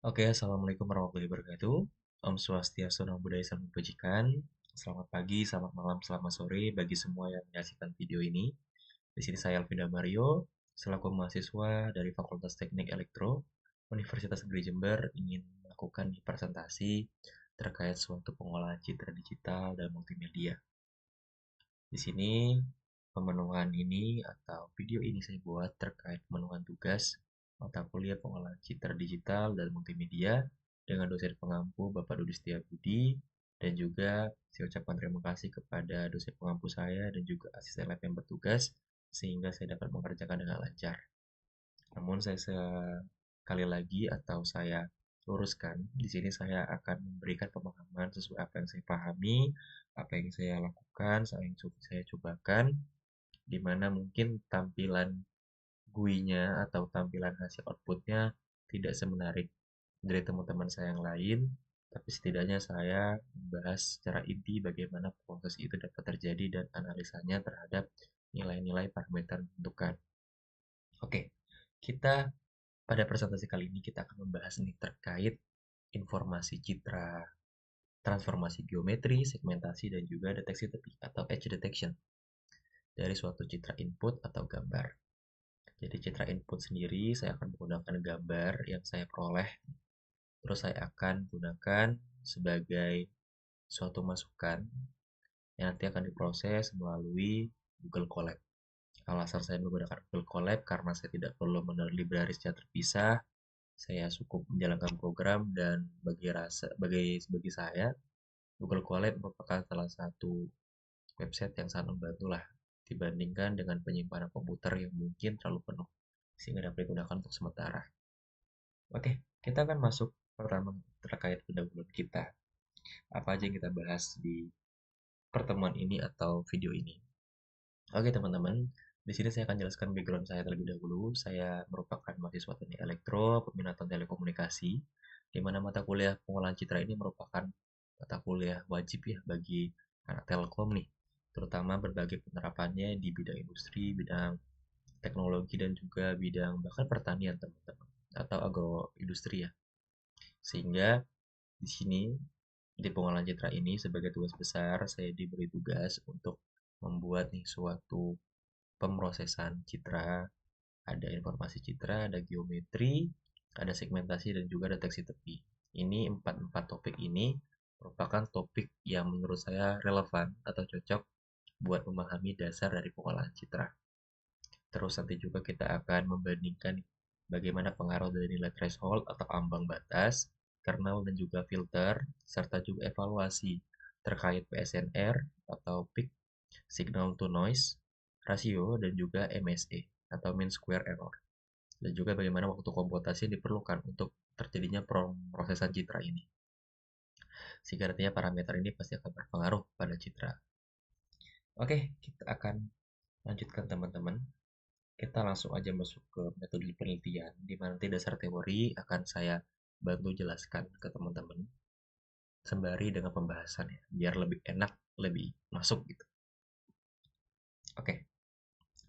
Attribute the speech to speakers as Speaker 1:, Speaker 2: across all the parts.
Speaker 1: Oke, Assalamualaikum warahmatullahi wabarakatuh. Om Swastiastu, Namo Buddhaya, Salam Kebajikan. Selamat pagi, selamat malam, selamat sore bagi semua yang menyaksikan video ini. Di sini saya Alvida Mario, selaku mahasiswa dari Fakultas Teknik Elektro, Universitas Negeri Jember, ingin melakukan presentasi terkait suatu pengolahan citra digital dan multimedia. Di sini pemenuhan ini atau video ini saya buat terkait pemenuhan tugas mata kuliah pengolahan citra digital dan multimedia dengan dosen pengampu Bapak Dudi Setiabudi, dan juga saya ucapkan terima kasih kepada dosen pengampu saya dan juga asisten lab yang bertugas sehingga saya dapat mengerjakan dengan lancar. Namun saya sekali lagi atau saya luruskan, di sini saya akan memberikan pemahaman sesuai apa yang saya pahami, apa yang saya lakukan, saya cobakan, di mana mungkin tampilan GUI-nya atau tampilan hasil outputnya tidak semenarik dari teman-teman saya yang lain, tapi setidaknya saya membahas secara inti bagaimana proses itu dapat terjadi dan analisanya terhadap nilai-nilai parameter menentukan. Oke, kita pada presentasi kali ini kita akan membahas nih terkait informasi citra, transformasi geometri, segmentasi, dan juga deteksi tepi atau edge detection dari suatu citra input atau gambar. Jadi citra input sendiri saya akan menggunakan gambar yang saya peroleh, terus saya akan gunakan sebagai suatu masukan yang nanti akan diproses melalui Google Colab. Alasan saya menggunakan Google Colab karena saya tidak perlu menaruh library secara terpisah, saya cukup menjalankan program, dan bagi saya Google Colab merupakan salah satu website yang sangat membantu lah dibandingkan dengan penyimpanan komputer yang mungkin terlalu penuh sehingga dapat digunakan untuk sementara. Oke, kita akan masuk pertama terkait pendahuluan kita. Apa aja yang kita bahas di pertemuan ini atau video ini. Oke teman-teman, di sini saya akan jelaskan background saya terlebih dahulu. Saya merupakan mahasiswa teknik elektro, peminatan telekomunikasi, di mana mata kuliah pengolahan citra ini merupakan mata kuliah wajib ya bagi anak telkom nih, terutama berbagai penerapannya di bidang industri, bidang teknologi, dan juga bidang bahkan pertanian teman-teman, atau agroindustri ya. Sehingga di sini di pengolahan citra ini sebagai tugas besar saya diberi tugas untuk membuat nih suatu pemrosesan citra, ada informasi citra, ada geometri, ada segmentasi, dan juga deteksi tepi. Ini empat topik ini merupakan topik yang menurut saya relevan atau cocok buat memahami dasar dari pengolahan citra. Terus nanti juga kita akan membandingkan bagaimana pengaruh dari nilai threshold atau ambang batas, kernel dan juga filter, serta juga evaluasi terkait PSNR atau peak signal to noise rasio, dan juga MSE atau mean square error. Dan juga bagaimana waktu komputasi yang diperlukan untuk terjadinya prosesan citra ini. Sehingga artinya parameter ini pasti akan berpengaruh pada citra. Oke, kita akan lanjutkan teman-teman. Kita langsung aja masuk ke metode penelitian, di mana nanti dasar teori akan saya bantu jelaskan ke teman-teman, sembari dengan pembahasannya, biar lebih enak, lebih masuk gitu. Oke,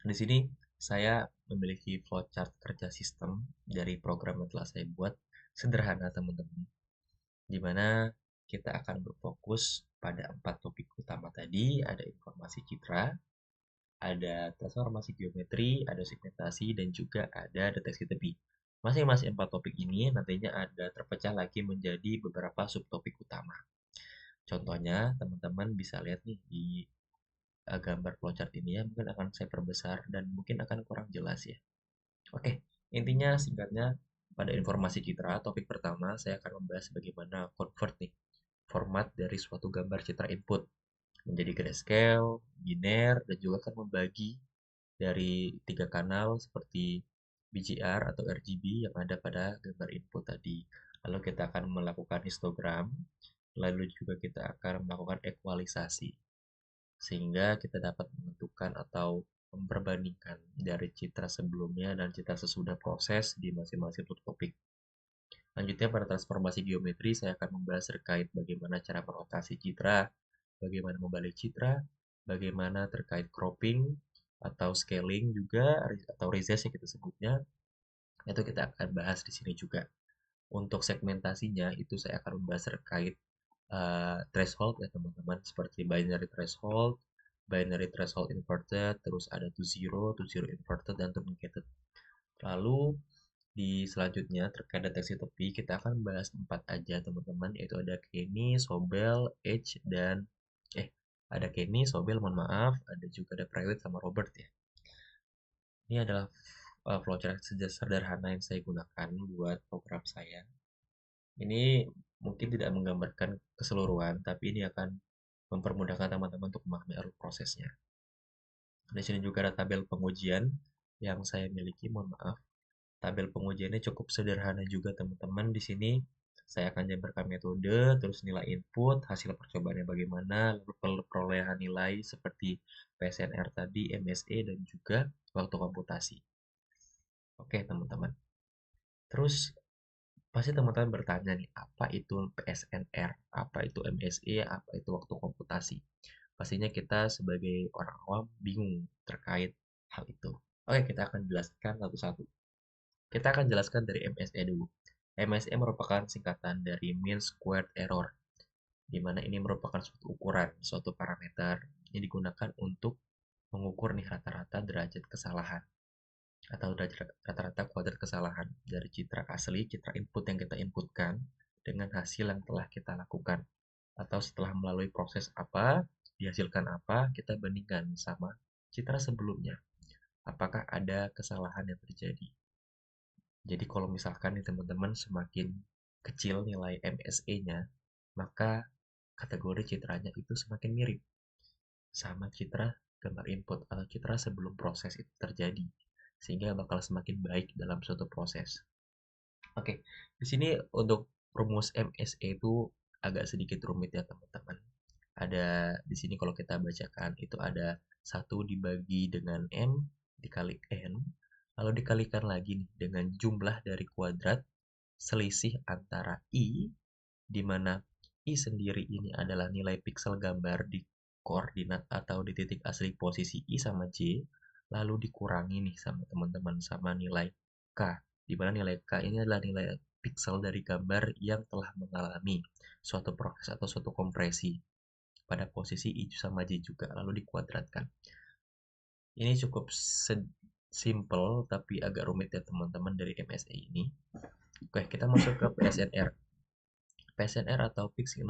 Speaker 1: di sini saya memiliki flowchart kerja sistem dari program yang telah saya buat, sederhana teman-teman, di mana kita akan berfokus pada 4 topik utama tadi, ada informasi citra, ada transformasi geometri, ada segmentasi, dan juga ada deteksi tepi. Masing-masing 4 topik ini nantinya ada terpecah lagi menjadi beberapa subtopik utama. Contohnya, teman-teman bisa lihat nih di gambar flowchart ini ya, mungkin akan saya perbesar dan mungkin akan kurang jelas ya. Oke, intinya singkatnya pada informasi citra, topik pertama saya akan membahas bagaimana convert nih format dari suatu gambar citra input menjadi grayscale, biner, dan juga akan membagi dari 3 kanal seperti BGR atau RGB yang ada pada gambar input tadi. Lalu kita akan melakukan histogram, lalu juga kita akan melakukan ekualisasi, sehingga kita dapat menentukan atau memperbandingkan dari citra sebelumnya dan citra sesudah proses di masing-masing topik. Lanjutnya pada transformasi geometri, saya akan membahas terkait bagaimana cara merotasi citra, bagaimana membalik citra, bagaimana terkait cropping atau scaling juga, atau resize yang kita sebutnya, itu kita akan bahas di sini juga. Untuk segmentasinya itu saya akan membahas terkait threshold ya teman-teman, seperti binary threshold inverted, terus ada to zero inverted, dan truncated. Lalu di selanjutnya terkait deteksi tepi kita akan bahas 4 aja teman-teman, yaitu ada Kenny, Sobel, Edge, dan ada Kenny, Sobel, mohon maaf, ada juga ada Private sama Robert ya. Ini adalah flowchart sederhana yang saya gunakan buat program saya. Ini mungkin tidak menggambarkan keseluruhan, tapi ini akan mempermudahkan teman-teman untuk memahami alur prosesnya. Di sini juga ada tabel pengujian yang saya miliki, mohon maaf. Tabel pengujiannya cukup sederhana juga teman-teman. Di sini saya akan jabarkan metode, terus nilai input, hasil percobaannya bagaimana, lalu perolehan nilai seperti PSNR tadi, MSE, dan juga waktu komputasi. Oke teman-teman. Terus pasti teman-teman bertanya nih, apa itu PSNR, apa itu MSE, apa itu waktu komputasi. Pastinya kita sebagai orang awam bingung terkait hal itu. Oke, kita akan jelaskan satu-satu. Kita akan jelaskan dari MSE dulu. MSE merupakan singkatan dari mean squared error, di mana ini merupakan suatu ukuran, suatu parameter yang digunakan untuk mengukur nih rata-rata derajat kesalahan atau rata-rata kuadrat kesalahan dari citra asli, citra input yang kita inputkan dengan hasil yang telah kita lakukan. Atau setelah melalui proses apa, dihasilkan apa, kita bandingkan sama citra sebelumnya. Apakah ada kesalahan yang terjadi? Jadi kalau misalkan nih teman-teman semakin kecil nilai MSE-nya, maka kategori citranya itu semakin mirip sama citra gambar input atau citra sebelum proses itu terjadi, sehingga bakal semakin baik dalam suatu proses. Oke, di sini untuk rumus MSE itu agak sedikit rumit ya teman-teman. Ada di sini kalau kita bacakan itu ada 1 dibagi dengan N dikali N, lalu dikalikan lagi nih dengan jumlah dari kuadrat selisih antara I, di mana I sendiri ini adalah nilai piksel gambar di koordinat atau di titik asli posisi I sama J, lalu dikurangi nih sama teman-teman sama nilai K, di mana nilai K ini adalah nilai piksel dari gambar yang telah mengalami suatu proses atau suatu kompresi pada posisi I sama J juga, lalu dikuadratkan. Ini cukup simple tapi agak rumit ya teman-teman dari MSE ini. Oke, kita masuk ke PSNR. PSNR atau Fixed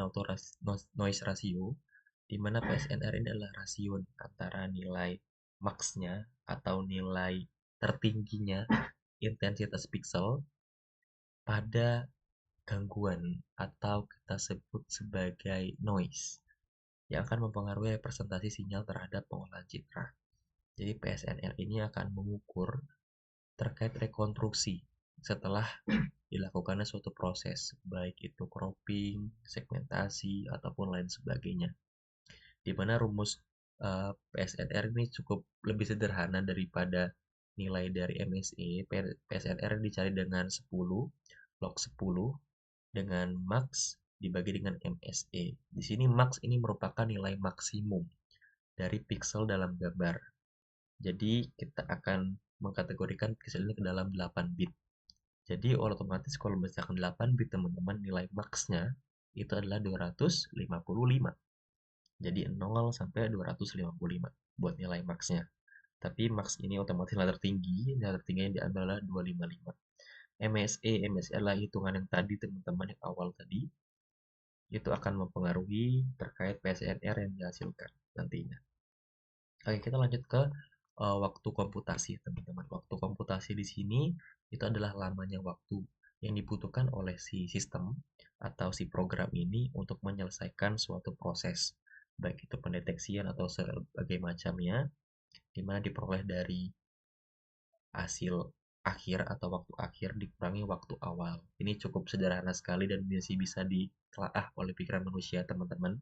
Speaker 1: Noise Ratio, di mana PSNR ini adalah rasio antara nilai max-nya atau nilai tertingginya intensitas pixel pada gangguan atau kita sebut sebagai noise yang akan mempengaruhi representasi sinyal terhadap pengolahan citra. Jadi PSNR ini akan mengukur terkait rekonstruksi setelah dilakukannya suatu proses, baik itu cropping, segmentasi, ataupun lain sebagainya. Di mana rumus PSNR ini cukup lebih sederhana daripada nilai dari MSE. PSNR dicari dengan 10, log 10, dengan max dibagi dengan MSE. Di sini max ini merupakan nilai maksimum dari pixel dalam gambar. Jadi kita akan mengkategorikan pixel ini ke dalam 8 bit. Jadi otomatis kalau misalkan 8 bit teman-teman, nilai max-nya itu adalah 255. Jadi 0 sampai 255 buat nilai max-nya. Tapi max ini otomatis nilai tertinggi yang diambil adalah 255. MSE adalah hitungan yang tadi teman-teman yang awal tadi. Itu akan mempengaruhi terkait PSNR yang dihasilkan nantinya. Oke, kita lanjut ke waktu komputasi, teman-teman. Waktu komputasi di sini itu adalah lamanya waktu yang dibutuhkan oleh si sistem atau si program ini untuk menyelesaikan suatu proses, baik itu pendeteksian atau sebagai macamnya, di mana diperoleh dari hasil akhir atau waktu akhir dikurangi waktu awal. Ini cukup sederhana sekali dan masih bisa ditelaah oleh pikiran manusia, teman-teman.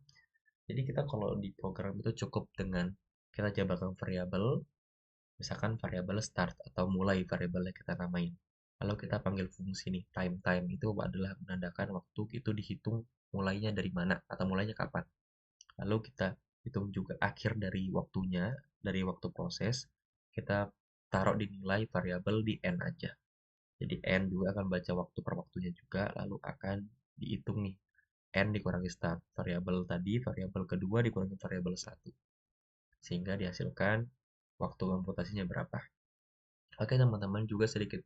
Speaker 1: Jadi kita kalau di program itu cukup dengan kita jabarkan variabel, misalkan variabel start atau mulai variabel yang kita namain. Lalu kita panggil fungsi nih, time itu adalah menandakan waktu itu dihitung mulainya dari mana atau mulainya kapan. Lalu kita hitung juga akhir dari waktunya, dari waktu proses, kita taruh di nilai variabel di n aja. Jadi N juga akan baca waktu per waktunya juga, lalu akan dihitung nih. N dikurangi start variabel tadi, variabel kedua dikurangi variabel 1. Sehingga dihasilkan waktu komputasinya berapa. Oke teman-teman, juga sedikit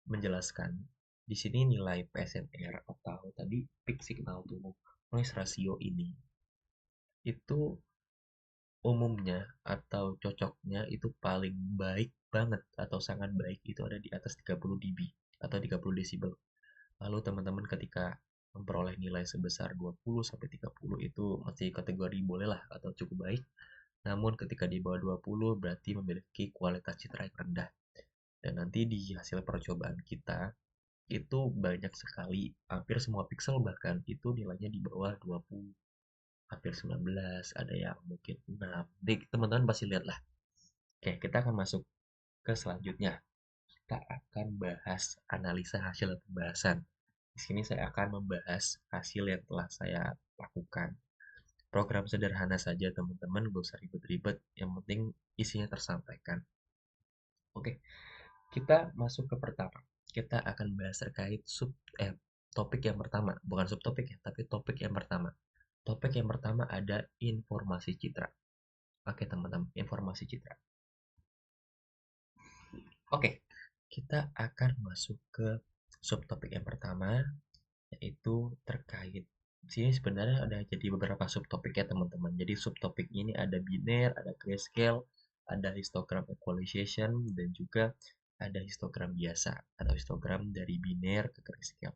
Speaker 1: menjelaskan. Di sini nilai PSNR atau tadi peak signal to noise ratio ini itu umumnya atau cocoknya itu paling baik banget atau sangat baik itu ada di atas 30 dB atau 30 desibel. Lalu teman-teman ketika memperoleh nilai sebesar 20 sampai 30 itu masih kategori boleh lah atau cukup baik. Namun ketika di bawah 20 berarti memiliki kualitas citra yang rendah. Dan nanti di hasil percobaan kita itu banyak sekali, hampir semua pixel bahkan itu nilainya di bawah 20, hampir 19, ada yang mungkin 6. Jadi teman-teman pasti lihat lah. Oke, kita akan masuk ke selanjutnya. Kita akan bahas analisa hasil pembahasan. Di sini saya akan membahas hasil yang telah saya lakukan. Program sederhana saja teman-teman, gak usah ribet-ribet, yang penting isinya tersampaikan. Oke, kita masuk ke pertama. Kita akan bahas terkait topik yang pertama, bukan subtopik ya, tapi topik yang pertama. Topik yang pertama ada informasi citra. Oke teman-teman, informasi citra. Oke, kita akan masuk ke subtopik yang pertama, yaitu terkait. Di sini sebenarnya ada jadi beberapa subtopik ya teman-teman. Jadi subtopik ini ada biner, ada grayscale, ada histogram equalization, dan juga ada histogram biasa atau histogram dari biner ke grayscale.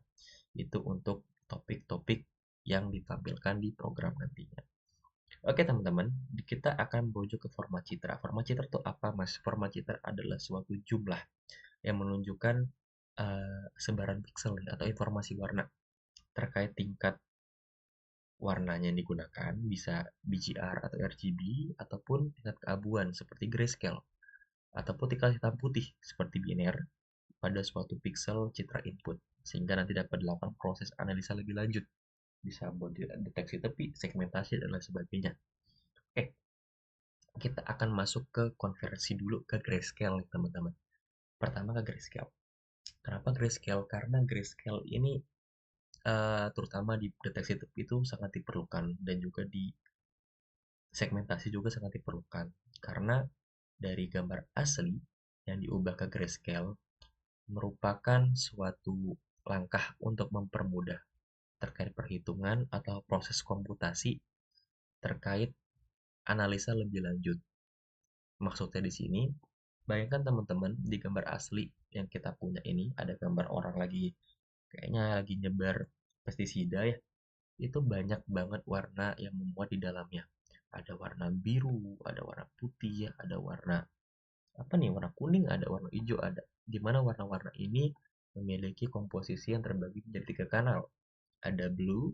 Speaker 1: Itu untuk topik-topik yang ditampilkan di program nantinya. Oke teman-teman, kita akan merujuk ke format citra. Format citra itu apa mas? Format citra adalah suatu jumlah yang menunjukkan sebaran pixel atau informasi warna terkait tingkat warnanya yang digunakan, bisa BGR atau RGB, ataupun tingkat keabuan seperti grayscale, ataupun tingkat hitam putih seperti biner pada suatu pixel citra input, sehingga nanti dapat dilakukan proses analisa lebih lanjut. Bisa buat deteksi tepi, segmentasi, dan lain sebagainya. Oke, kita akan masuk ke konversi dulu ke grayscale teman-teman. Pertama ke grayscale. Kenapa grayscale? Karena grayscale ini terutama di deteksi tepi itu sangat diperlukan dan juga di segmentasi juga sangat diperlukan karena dari gambar asli yang diubah ke grayscale merupakan suatu langkah untuk mempermudah terkait perhitungan atau proses komputasi terkait analisa lebih lanjut. Maksudnya di sini, bayangkan teman-teman di gambar asli yang kita punya ini ada gambar orang kayaknya lagi nyebar pestisida ya. Itu banyak banget warna yang memuat di dalamnya. Ada warna biru, ada warna putih, ada warna apa nih, warna kuning, ada warna hijau, ada. Di mana warna-warna ini memiliki komposisi yang terbagi menjadi 3 kanal. Ada blue,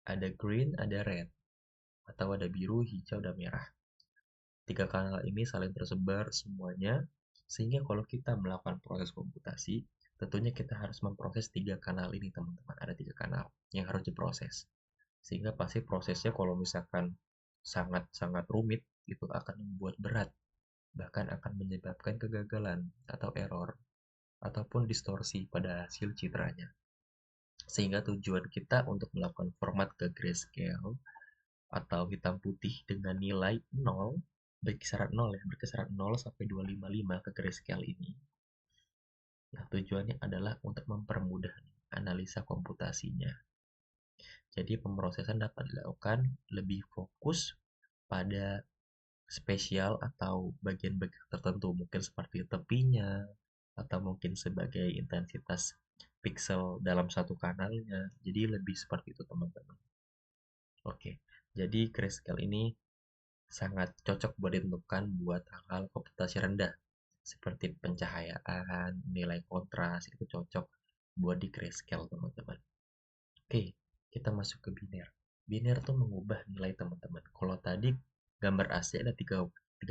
Speaker 1: ada green, ada red. Atau ada biru, hijau, dan merah. 3 kanal ini saling tersebar semuanya, sehingga kalau kita melakukan proses komputasi, tentunya kita harus memproses 3 kanal ini teman-teman. Ada 3 kanal yang harus diproses. Sehingga pasti prosesnya kalau misalkan sangat-sangat rumit, itu akan membuat berat, bahkan akan menyebabkan kegagalan atau error, ataupun distorsi pada hasil citranya. Sehingga tujuan kita untuk melakukan format ke grayscale atau hitam putih dengan nilai 0, berkisaran 0 ya, berkisaran 0 sampai 255 ke grayscale ini. Nah, tujuannya adalah untuk mempermudah analisa komputasinya. Jadi pemrosesan dapat dilakukan lebih fokus pada spesial atau bagian-bagian tertentu, mungkin seperti tepinya, atau mungkin sebagai intensitas pixel dalam satu kanalnya. Jadi lebih seperti itu teman-teman. Oke, jadi grayscale ini sangat cocok buat ditentukan buat hal-hal komputasi rendah, seperti pencahayaan, nilai kontras, itu cocok buat di grayscale teman-teman. Oke, kita masuk ke biner. Biner tuh mengubah nilai teman-teman. Kalau tadi gambar asli ada tiga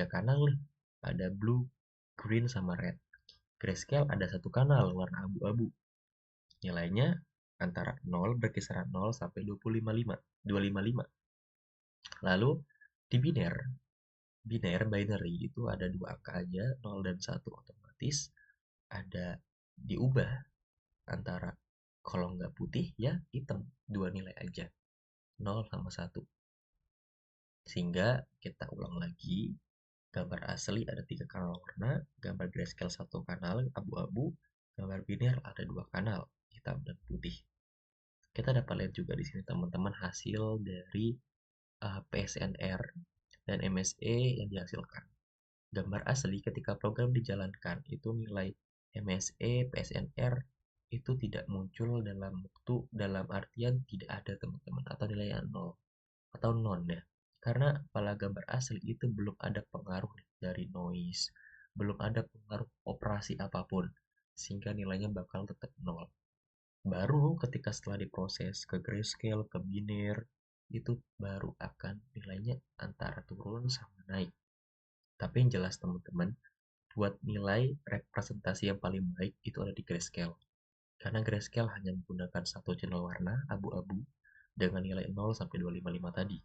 Speaker 1: kanal nih. Ada blue, green, sama red. Grayscale ada satu kanal warna abu-abu. Nilainya antara 0 berkisaran 0 sampai 255. Lalu di binary itu ada dua angka aja, 0 dan 1 otomatis ada diubah antara kalau nggak putih ya hitam, dua nilai aja, 0 sama 1. Sehingga kita ulang lagi, gambar asli ada 3 kanal warna, gambar grayscale 1 kanal abu-abu, gambar biner ada 2 kanal, hitam dan putih. Kita dapat lihat juga di sini teman-teman hasil dari PSNR dan MSE yang dihasilkan. Gambar asli ketika program dijalankan itu nilai MSE, PSNR itu tidak muncul dalam waktu, dalam artian tidak ada teman-teman, atau nilai yang 0 atau non ya. Karena pada gambar asli itu belum ada pengaruh dari noise, belum ada pengaruh operasi apapun, sehingga nilainya bakal tetap 0. Baru ketika setelah diproses ke grayscale, ke biner, itu baru akan nilainya antara turun sama naik. Tapi yang jelas teman-teman, buat nilai representasi yang paling baik itu ada di grayscale. Karena grayscale hanya menggunakan satu channel warna abu-abu dengan nilai 0 sampai 255 tadi.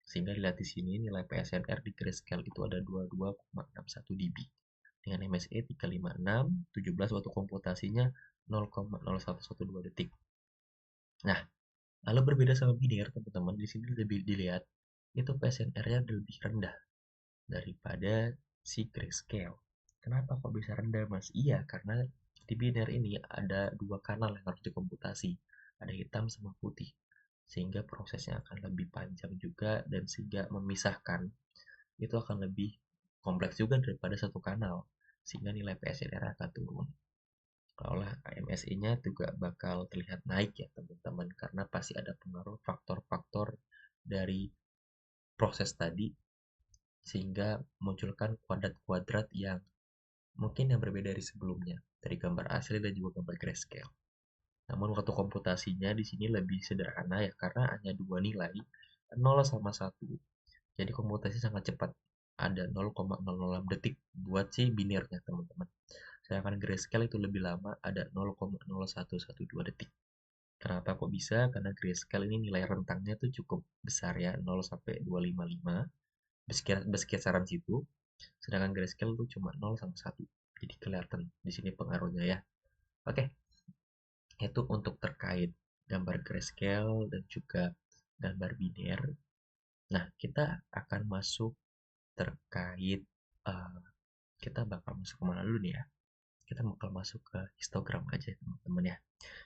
Speaker 1: Sehingga dilihat di sini nilai PSNR di grayscale itu ada 22,61 dB. Dengan MSE 356, 17 waktu komputasinya 0,0112 detik. Nah, lalu berbeda sama biner, teman-teman, di sini lebih dilihat itu PSNR-nya lebih rendah daripada si grayscale. Kenapa kok bisa rendah, Mas? Iya, karena di biner ini ada 2 kanal yang harus dikomputasi, ada hitam sama putih, sehingga prosesnya akan lebih panjang juga, dan sehingga memisahkan itu akan lebih kompleks juga daripada satu kanal, sehingga nilai PSNR akan turun. Kalau MSI-nya juga bakal terlihat naik ya teman-teman, karena pasti ada pengaruh faktor-faktor dari proses tadi, sehingga munculkan kuadrat-kuadrat yang mungkin yang berbeda dari sebelumnya, dari gambar asli dan juga gambar grayscale. Namun waktu komputasinya di sini lebih sederhana ya, karena hanya dua nilai, 0 sama 1. Jadi komputasi sangat cepat. Ada 0,006 detik buat si binirnya teman-teman. Sedangkan grayscale itu lebih lama, ada 0,0112 detik. Kenapa kok bisa? Karena grayscale ini nilai rentangnya tuh cukup besar ya, 0 sampai 255. Berkisaran situ. Sedangkan grayscale tuh cuma 0 sama 1. Jadi kelihatan di sini pengaruhnya ya. Oke, itu untuk terkait gambar grayscale dan juga gambar biner. Nah, kita akan masuk terkait uh, kita bakal masuk kemana dulu nih ya? Kita bakal masuk ke histogram aja teman-teman ya.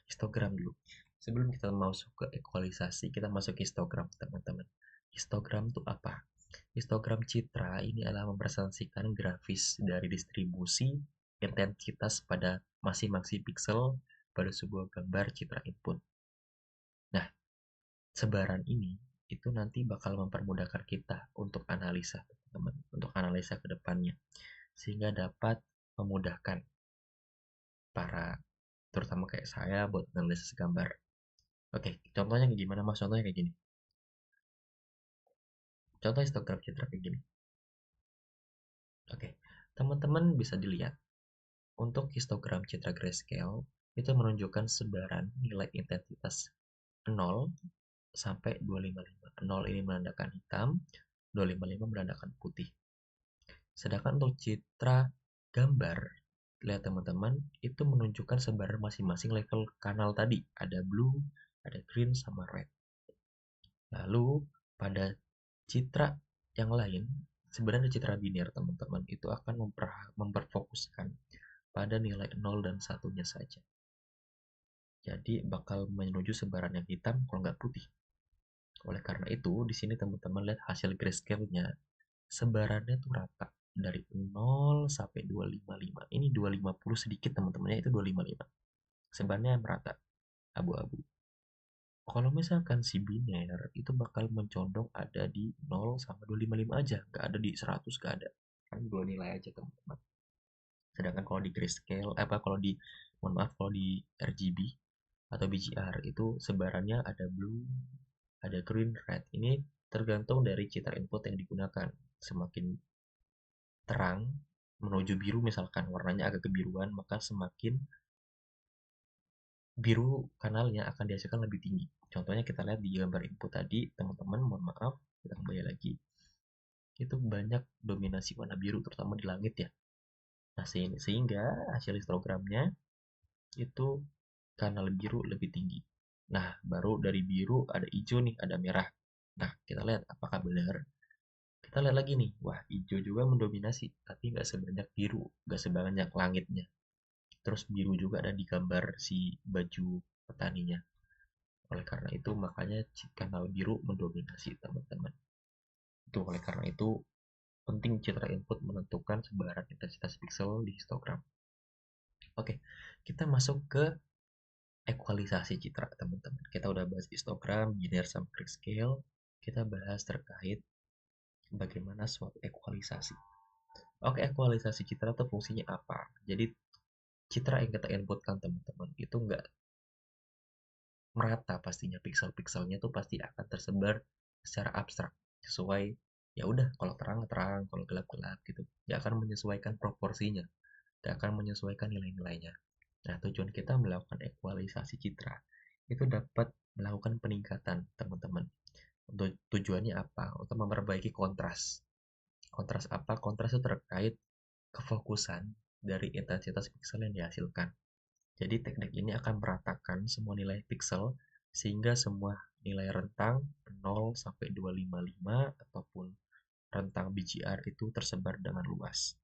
Speaker 1: Histogram dulu. Sebelum kita masuk ke ekualisasi, kita masuk ke histogram teman-teman. Histogram itu apa? Histogram citra ini adalah merepresentasikan grafis dari distribusi intensitas pada masing-masing pixel pada sebuah gambar citra input. Nah, sebaran ini itu nanti bakal mempermudahkan kita untuk analisa, teman-teman, untuk analisa ke depannya, sehingga dapat memudahkan para, terutama kayak saya, buat analisis gambar. Oke, contohnya kayak gimana mas? Contohnya kayak gini. Contoh histogram citra kayak gini. Oke, teman-teman bisa dilihat. Untuk histogram citra grayscale, itu menunjukkan sebaran nilai intensitas 0 sampai 255. 0 ini menandakan hitam, 255 menandakan putih. Sedangkan untuk citra gambar, lihat teman-teman, itu menunjukkan sebaran masing-masing level kanal tadi. Ada blue, ada green, sama red. Lalu pada citra yang lain, sebenarnya citra biner teman-teman, itu akan memperfokuskan pada nilai 0 dan 1-nya saja. Jadi bakal menuju sebaran yang hitam kalau nggak putih. Oleh karena itu, di sini teman-teman lihat hasil grayscale-nya, sebarannya tuh rata dari 0 sampai 255. Ini 250 sedikit teman-temannya, itu 255. Sebarannya merata, abu-abu. Kalau misalkan si biner itu bakal mencondong ada di 0 sama 255 aja, nggak ada di 100, nggak ada. Kan dua nilai aja teman-teman. Sedangkan kalau di grayscale, kalau di, mohon maaf, kalau di RGB atau BGR itu sebarannya ada blue, ada green, red. Ini tergantung dari citra input yang digunakan. Semakin terang menuju biru, misalkan warnanya agak kebiruan, maka semakin biru kanalnya akan dihasilkan lebih tinggi. Contohnya kita lihat di gambar input tadi, teman-teman, mohon maaf, kita kembali lagi. Itu banyak dominasi warna biru, terutama di langit ya. Nah, sehingga hasil histogramnya itu kanal biru lebih tinggi. Nah, baru dari biru ada hijau nih, ada merah. Nah, kita lihat apakah benar. Kita lihat lagi nih, wah hijau juga mendominasi, tapi nggak sebanyak biru, nggak sebanyak langitnya. Terus biru juga ada di gambar si baju petaninya. Oleh karena itu, makanya kanal biru mendominasi, teman-teman. Itu oleh karena itu, penting citra input menentukan sebaran intensitas pixel di histogram. Oke, kita masuk ke ekualisasi citra, teman-teman. Kita udah bahas histogram, linear sama grayscale. Kita bahas terkait bagaimana suatu ekualisasi. Oke, ekualisasi citra itu fungsinya apa? Jadi, citra yang kita inputkan, teman-teman, itu nggak merata pastinya. Pixel-pixelnya tuh pasti akan tersebar secara abstrak. Sesuai, ya udah, kalau terang-terang, kalau gelap-gelap gitu. Nggak akan menyesuaikan proporsinya. Nggak akan menyesuaikan nilai-nilainya. Nah, tujuan kita melakukan ekualisasi citra itu dapat melakukan peningkatan, teman-teman. Untuk tujuannya apa? Untuk memperbaiki kontras. Kontras apa? Kontras itu terkait kefokusan dari intensitas pixel yang dihasilkan. Jadi teknik ini akan meratakan semua nilai pixel sehingga semua nilai rentang 0 sampai 255 ataupun rentang BGR itu tersebar dengan luas.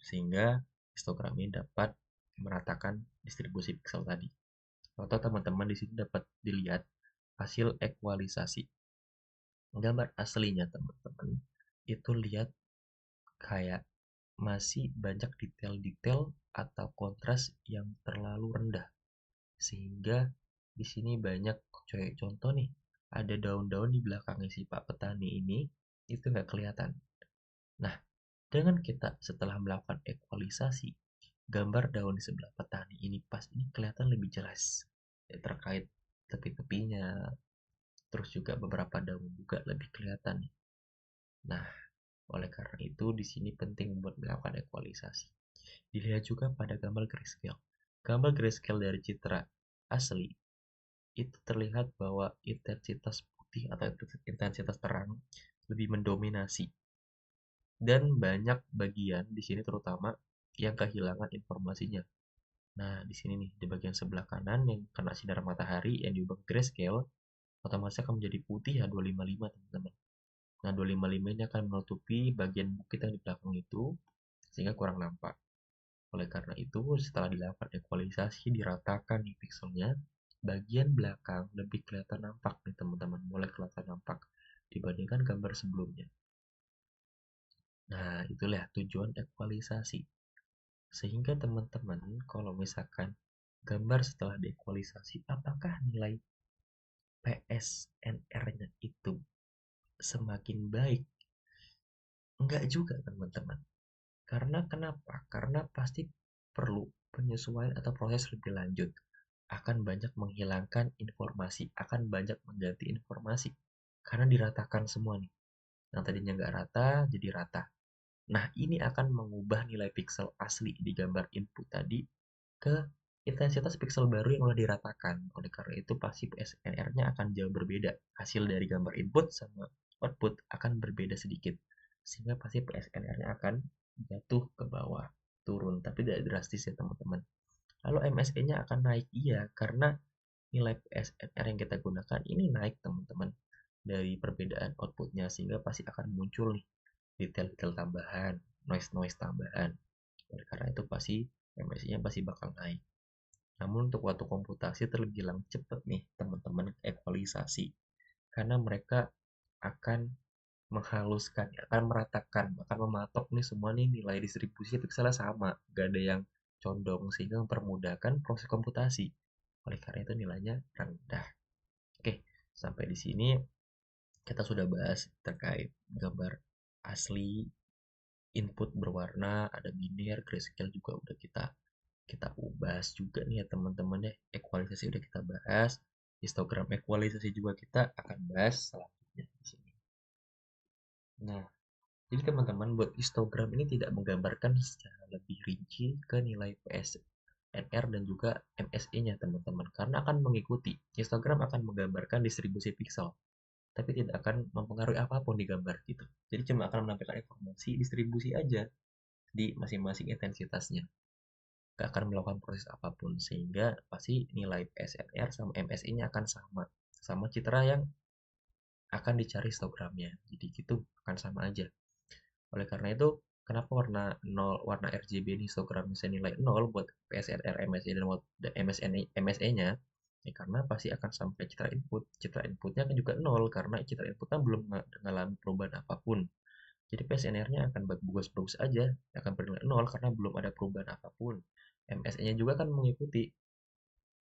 Speaker 1: Sehingga histogram ini dapat meratakan distribusi pixel tadi. Atau teman-teman di sini dapat dilihat hasil ekualisasi. Gambar aslinya teman-teman itu lihat kayak masih banyak detail-detail atau kontras yang terlalu rendah. Sehingga di sini banyak contoh nih, ada daun-daun di belakangnya si Pak Petani ini, itu nggak kelihatan. Nah, dengan kita setelah melakukan ekualisasi, gambar daun di sebelah petani ini pas ini kelihatan lebih jelas. Ya, terkait tepi-tepinya, terus juga beberapa daun juga lebih kelihatan. Nah, oleh karena itu di sini penting buat melakukan ekualisasi. Dilihat juga pada gambar grayscale. Gambar grayscale dari citra asli itu terlihat bahwa intensitas putih atau intensitas terang lebih mendominasi dan banyak bagian di sini terutama yang kehilangan informasinya. Nah, di sini nih di bagian sebelah kanan yang kena sinar matahari yang diubah grayscale otomatis akan menjadi putih ya 255 teman-teman. Nah, 255 ini akan menutupi bagian bukit yang di belakang itu sehingga kurang nampak. Oleh karena itu, setelah dilakukan ekualisasi, diratakan nih pixelnya, bagian belakang lebih kelihatan nampak nih teman-teman, mulai kelihatan nampak dibandingkan gambar sebelumnya. Nah, itulah tujuan ekualisasi. Sehingga teman-teman, kalau misalkan gambar setelah diekualisasi, apakah nilai PSNR-nya itu semakin baik? Enggak juga teman-teman. Karena kenapa? Karena pasti perlu penyesuaian atau proses lebih lanjut. Akan banyak menghilangkan informasi, akan banyak mengganti informasi. Karena diratakan semua nih. Yang tadinya nggak rata, jadi rata. Nah, ini akan mengubah nilai pixel asli di gambar input tadi ke intensitas pixel baru yang udah diratakan. Oleh karena itu, pasti PSNR-nya akan jauh berbeda. Hasil dari gambar input sama output akan berbeda sedikit. Sehingga pasti PSNR-nya akan jatuh ke bawah, turun. Tapi tidak drastis ya teman-teman. Lalu MSE-nya akan naik, iya, karena nilai PSNR yang kita gunakan ini naik teman-teman dari perbedaan outputnya, sehingga pasti akan muncul nih detail-detail tambahan, noise-noise tambahan. Oleh karena itu pasti MSI-nya pasti bakal naik. Namun untuk waktu komputasi terbilang cepat nih teman-teman ekualisasi. Karena mereka akan menghaluskan, akan meratakan, akan mematok nih semua nih nilai distribusi pixelnya sama, gak ada yang condong sehingga mempermudahkan proses komputasi. Oleh karena itu nilainya rendah. Oke, sampai di sini kita sudah bahas terkait gambar asli, input berwarna, ada biner, grayscale juga udah kita bahas juga nih ya teman-teman ya. Ekualisasi udah kita bahas, histogram ekualisasi juga kita akan bahas selanjutnya di sini. Nah, jadi teman-teman buat histogram ini tidak menggambarkan secara lebih rinci ke nilai PSNR dan juga MSE-nya teman-teman, karena akan mengikuti. Histogram akan menggambarkan distribusi pixel, tapi tidak akan mempengaruhi apapun di gambar gitu. Jadi cuma akan menampilkan informasi distribusi aja di masing-masing intensitasnya. nggak akan melakukan proses apapun, sehingga pasti nilai PSNR sama MSE-nya akan sama, sama citra yang akan dicari histogramnya. Jadi gitu akan sama aja. Oleh karena itu, kenapa warna 0, warna RGB ini histogramnya senilai 0 buat PSNR, MSE, dan buat MSE-nya? Ya, karena pasti akan sampai citra input. Citra inputnya kan juga 0, karena citra inputnya belum mengalami perubahan apapun. Jadi PSNR-nya akan bagus-bagus aja, akan bernilai 0 karena belum ada perubahan apapun. MSE-nya juga kan mengikuti,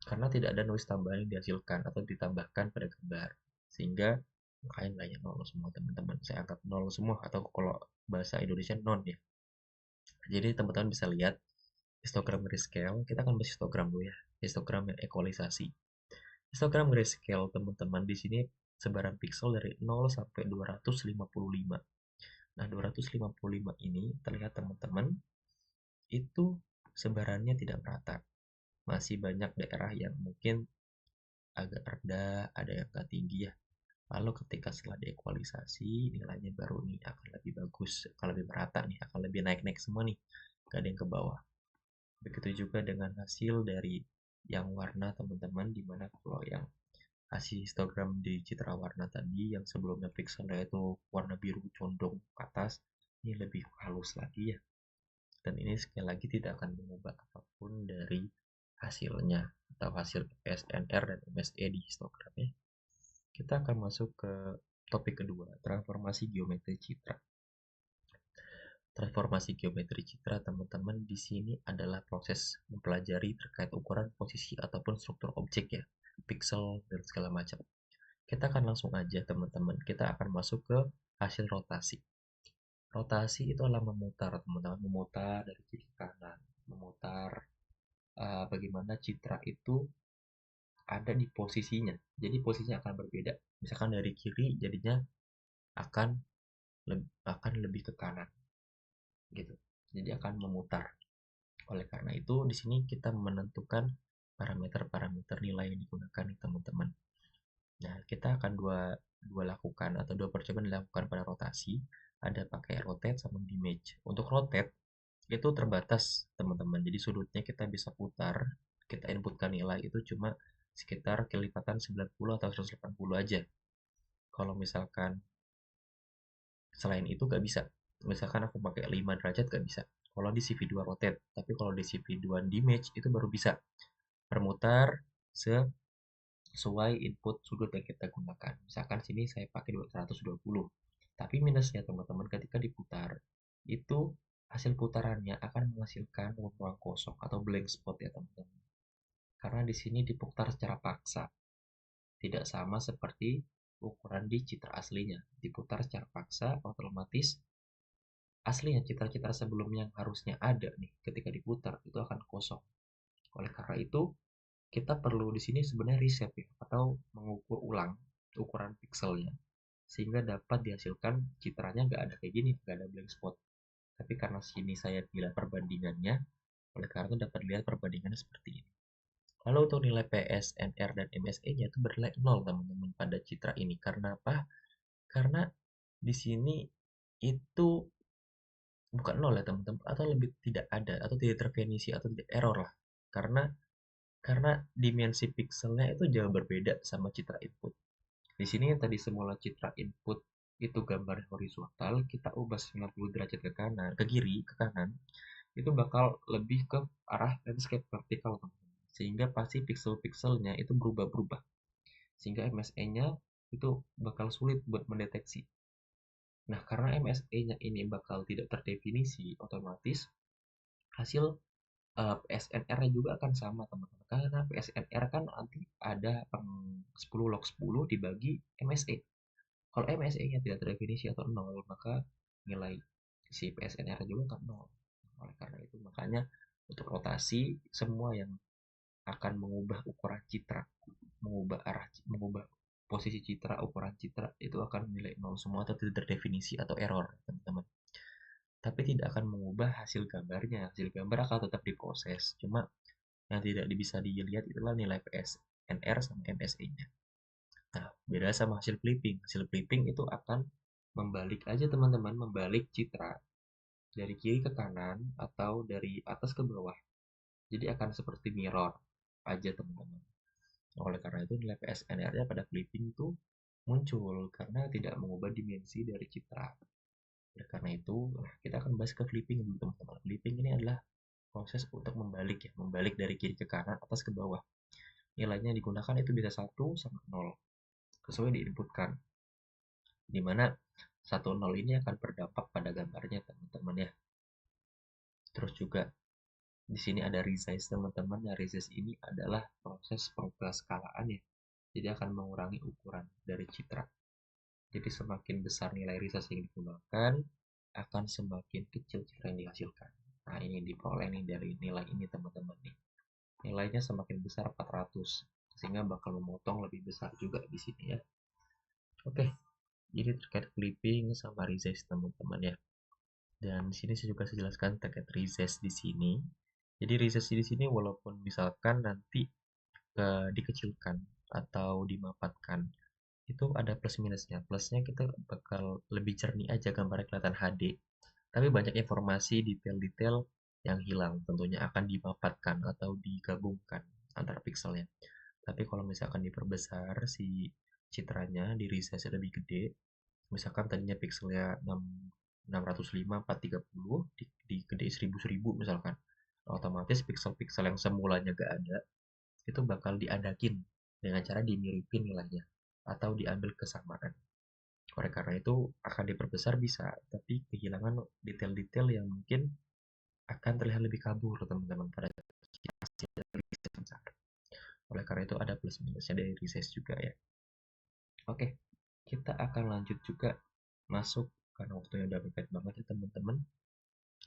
Speaker 1: karena tidak ada noise tambahan yang dihasilkan atau ditambahkan pada gambar. Sehingga makanya nilainya 0 semua teman-teman. Saya anggap 0 semua, atau kalau bahasa Indonesia non ya. Jadi teman-teman bisa lihat histogram grayscale. Kita akan bahas histogram dulu ya. Histogram yang ekualisasi. Histogram grayscale teman-teman di sini sebaran pixel dari 0 sampai 255. Nah, 255 ini terlihat teman-teman itu sebarannya tidak merata. Masih banyak daerah yang mungkin agak rendah, ada yang agak tinggi ya. Lalu ketika setelah diekualisasi, nilainya baru nih akan lebih bagus, akan lebih merata nih, akan lebih naik-naik semua nih, gak ada yang ke bawah. Begitu juga dengan hasil dari yang warna teman-teman, dimana kalau yang hasil histogram di citra warna tadi, yang sebelumnya pixelnya itu warna biru condong ke atas, ini lebih halus lagi ya. Dan ini sekali lagi tidak akan mengubah apapun dari hasilnya, atau hasil PSNR dan MSE di histogram ya. Kita akan masuk ke topik kedua, transformasi geometri citra. Transformasi geometri citra, teman-teman, di sini adalah proses mempelajari terkait ukuran, posisi, ataupun struktur objek ya, pixel, dan segala macam. Kita akan langsung aja, teman-teman. Kita akan masuk ke hasil rotasi. Rotasi itu adalah memutar, teman-teman. Memutar dari kiri ke kanan. Memutar bagaimana citra itu ada di posisinya. Jadi posisinya akan berbeda. Misalkan dari kiri jadinya akan akan lebih ke kanan gitu. Jadi akan memutar. Oleh karena itu di sini kita menentukan parameter-parameter nilai yang digunakan nih teman-teman. Nah, kita akan dua lakukan atau dua percobaan dilakukan pada rotasi. Ada pakai rotate sama image. Untuk rotate itu terbatas teman-teman. Jadi sudutnya kita bisa putar. Kita inputkan nilai itu cuma sekitar kelipatan 90 atau 180 aja. Kalau misalkan selain itu nggak bisa. Misalkan aku pakai 5 derajat nggak bisa. Kalau di CV2 rotate, tapi kalau di CV2 image itu baru bisa bermutar sesuai input sudut yang kita gunakan. Misalkan sini saya pakai 120. Tapi minusnya teman-teman ketika diputar, itu hasil putarannya akan menghasilkan ruang kosong atau blank spot ya teman-teman. Karena di sini diputar secara paksa. Tidak sama seperti ukuran di citra aslinya. Diputar secara paksa, otomatis aslinya citra-citra sebelumnya yang harusnya ada nih ketika diputar itu akan kosong. Oleh karena itu, kita perlu di sini sebenarnya reset ya, atau mengukur ulang ukuran pixelnya sehingga dapat dihasilkan citranya nggak ada kayak gini, nggak ada blank spot. Tapi karena sini saya dilihat perbandingannya, oleh karena itu dapat dilihat perbandingannya seperti ini. Lalu untuk nilai PSNR dan MSE-nya itu bernilai 0 teman-teman pada citra ini. Karena apa? Karena di sini itu bukan 0 ya teman-teman, atau lebih tidak ada, atau tidak terdefinisi, atau tidak error lah. Karena dimensi pixelnya itu jauh berbeda sama citra input. Di sini yang tadi semula citra input itu gambar horizontal, kita ubah 90 derajat ke kanan, ke kiri, ke kanan, itu bakal lebih ke arah landscape vertikal, teman-teman. Sehingga pasti pixel-pixelnya itu berubah-berubah. Sehingga MSE-nya itu bakal sulit buat mendeteksi. Nah, karena MSE-nya ini bakal tidak terdefinisi, otomatis hasil PSNR-nya juga akan sama teman-teman. Karena PSNR kan nanti ada 10 log 10 dibagi MSE. Kalau MSE-nya tidak terdefinisi atau 0, maka nilai si PSNR juga akan 0. Oleh karena itu, makanya untuk rotasi, semua yang akan mengubah ukuran citra, mengubah posisi citra, ukuran citra, itu akan nilai 0 semua atau tidak terdefinisi atau error, teman-teman. Tapi tidak akan mengubah hasil gambarnya. Hasil gambar akan tetap diproses. Cuma yang tidak bisa dilihat itulah nilai PSNR sama MSE-nya. Nah, beda sama hasil clipping. Hasil clipping itu akan membalik aja teman-teman, membalik citra dari kiri ke kanan atau dari atas ke bawah. Jadi akan seperti mirror aja teman-teman. Oleh karena itu nilai PSNR-nya pada clipping itu muncul karena tidak mengubah dimensi dari citra. Oleh karena itu, kita akan bahas ke flipping dulu teman-teman. Flipping ini adalah proses untuk membalik ya, membalik dari kiri ke kanan, atas ke bawah. Nilainya yang digunakan itu bisa 1 sama 0, sesuai diinputkan. Di mana 1, 0 ini akan berdampak pada gambarnya teman-teman ya. Terus juga di sini ada resize teman-teman. Nah, resize ini adalah proses pengskalaan ya. Jadi akan mengurangi ukuran dari citra. Jadi semakin besar nilai resize yang digunakan, akan semakin kecil citra yang dihasilkan. Nah, ini diperoleh nih dari nilai ini teman-teman nih. Nilainya semakin besar 400, sehingga bakal memotong lebih besar juga di sini ya. Oke, jadi terkait clipping sama resize teman-teman ya. Dan di sini saya juga jelaskan terkait resize di sini. Jadi resize di sini walaupun misalkan nanti dikecilkan atau dimapatkan, itu ada plus minusnya. Plusnya kita bakal lebih jernih aja gambarnya kelihatan HD. Tapi banyak informasi detail-detail yang hilang, tentunya akan dimapatkan atau digabungkan antara pikselnya. Tapi kalau misalkan diperbesar si citranya, di resize lebih gede, misalkan tadinya pikselnya 605 430 di gede 1000 misalkan, otomatis piksel-piksel yang semulanya gak ada itu bakal diadakin dengan cara dimiripin nilainya atau diambil kesamaan. Oleh karena itu akan diperbesar bisa, tapi kehilangan detail-detail yang mungkin akan terlihat lebih kabur teman-teman pada hasil resize besar. Oleh karena itu ada plus minusnya dari resize juga ya. Oke, kita akan lanjut juga masuk karena waktunya udah mepet banget ya teman-teman,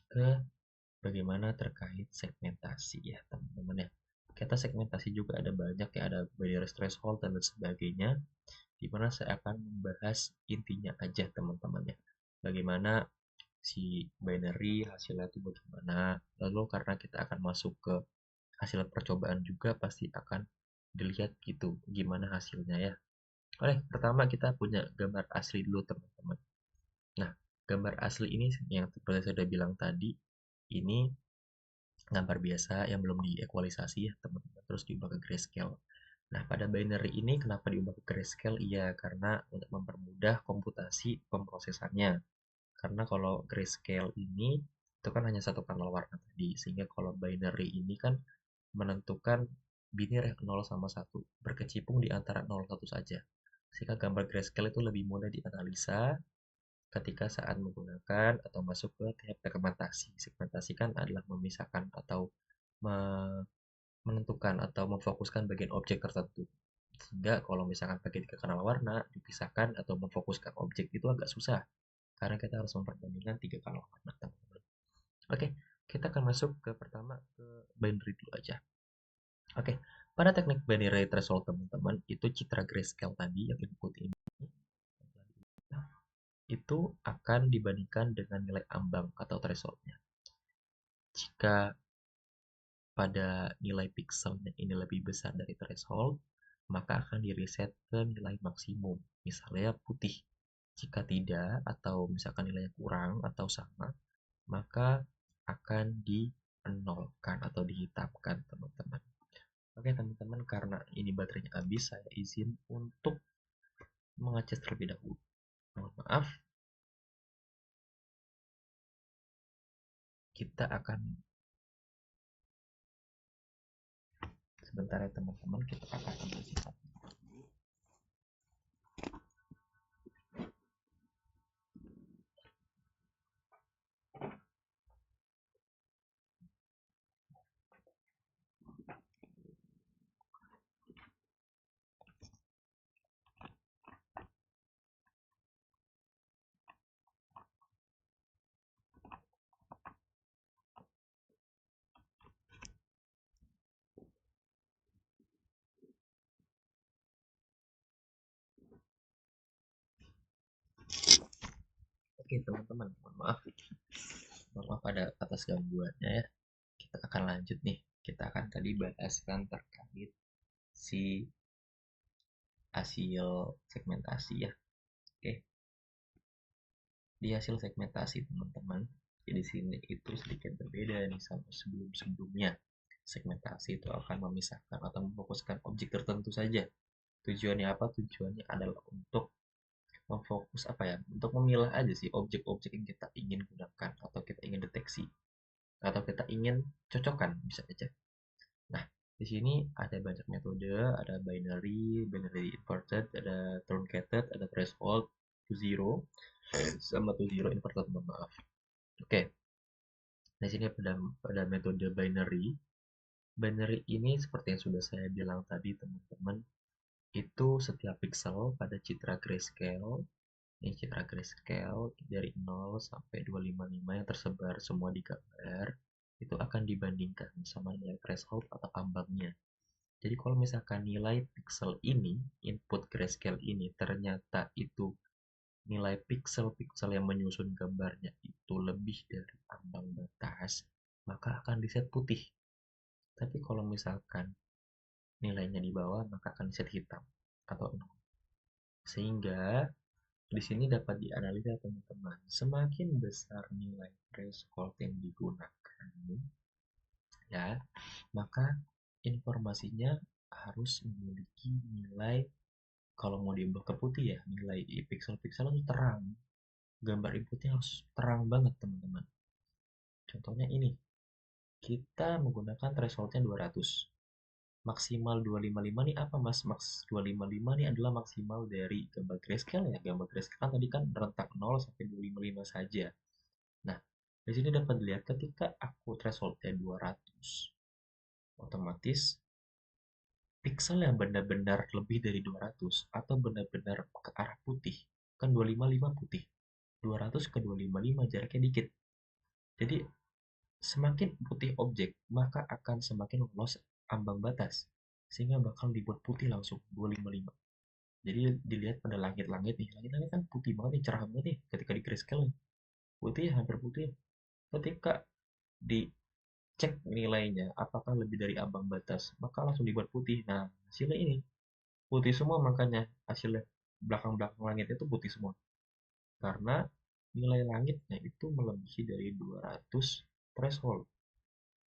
Speaker 1: ke bagaimana terkait segmentasi ya teman-teman ya. Kita segmentasi juga ada banyak ya, ada binary threshold dan lain sebagainya, di mana saya akan membahas intinya aja teman-teman ya. Bagaimana si binary hasilnya itu bagaimana. Lalu karena kita akan masuk ke hasil percobaan juga pasti akan dilihat gitu gimana hasilnya ya. Oke, pertama kita punya gambar asli dulu teman-teman. Nah, gambar asli ini yang seperti saya sudah bilang tadi, ini gambar biasa yang belum diekualisasi ya teman-teman, terus diubah ke grayscale. Nah, pada binary ini kenapa diubah ke grayscale? Iya, karena untuk mempermudah komputasi pemrosesannya. Karena kalau grayscale ini itu kan hanya satu kanal warna tadi, sehingga kalau binary ini kan menentukan binir 0 sama 1, berkecimpung di antara 0 1 saja. Sehingga gambar grayscale itu lebih mudah dianalisa ketika saat menggunakan atau masuk ke tahap segmentasi. Segmentasi kan adalah memisahkan atau menentukan atau memfokuskan bagian objek tertentu. Sehingga kalau misalkan pakai 3 kanal warna, dipisahkan atau memfokuskan objek itu agak susah. Karena kita harus memperbandingkan 3 kanal warna, teman-teman. Oke, kita akan masuk ke pertama ke binary dulu aja. Oke, pada teknik binary threshold teman-teman, itu citra grayscale tadi yang input ini itu akan dibandingkan dengan nilai ambang atau thresholdnya. Jika pada nilai pixelnya ini lebih besar dari threshold, maka akan di-reset ke nilai maksimum, misalnya putih. Jika tidak, atau misalkan nilainya kurang atau sama, maka akan di-nolkan atau dihitamkan, teman-teman. Oke, teman-teman, karena ini baterainya habis, saya izin untuk mengecas terlebih dahulu. Mohon maaf, kita akan sebentar ya teman-teman, kita akan membersihkan. Oke teman-teman, mohon maaf ada atas gangguannya ya. Kita akan lanjut nih, kita akan tadi bahaskan terkait si hasil segmentasi ya. Oke, di hasil segmentasi teman-teman, jadi sini itu sedikit berbeda nih sama sebelum-sebelumnya. Segmentasi itu akan memisahkan atau memfokuskan objek tertentu saja. Tujuannya apa? Tujuannya adalah untuk memfokus apa ya? Untuk memilah aja sih objek-objek yang kita ingin gunakan atau kita ingin deteksi atau kita ingin cocokkan bisa aja. Nah, di sini ada banyak metode, ada binary, binary inverted, ada truncated, ada threshold to zero, sama to zero inverted, maaf. Oke, di sini pada metode binary. Binary ini seperti yang sudah saya bilang tadi teman-teman, itu setiap pixel pada citra grayscale, ini citra grayscale dari 0 sampai 255 yang tersebar semua di gambar, itu akan dibandingkan sama nilai threshold atau ambangnya. Jadi kalau misalkan nilai pixel ini, input grayscale ini ternyata itu nilai pixel-pixel yang menyusun gambarnya itu lebih dari ambang batas, maka akan diset putih. Tapi kalau misalkan nilainya di bawah, maka akan diset hitam atau 0. Sehingga di sini dapat dianalisa teman-teman, semakin besar nilai threshold yang digunakan, ya, maka informasinya harus memiliki nilai, kalau mau diubah ke putih ya, nilai pixel-pixel itu terang. Gambar inputnya harus terang banget teman-teman. Contohnya ini, kita menggunakan thresholdnya 200. Maksimal 255 nih apa mas? Max 255 nih adalah maksimal dari gambar grayscale ya. Gambar grayscale kan tadi kan rentak 0 sampai 255 saja. Nah, di sini dapat dilihat ketika aku thresholdnya 200, otomatis pixel yang benar-benar lebih dari 200 atau benar-benar ke arah putih, kan 255 putih, 200 ke 255 jaraknya dikit. Jadi semakin putih objek, maka akan semakin lolos ambang batas, sehingga bakal dibuat putih langsung 255. Jadi dilihat pada langit-langit nih, langit-langit kan putih banget nih, cerah banget nih ketika di grayscale, putih hampir putih. Ketika dicek nilainya apakah lebih dari ambang batas, maka langsung dibuat putih. Nah, hasilnya ini putih semua, makanya hasilnya belakang-belakang langit itu putih semua. Karena nilai langitnya itu melebihi dari 200 threshold.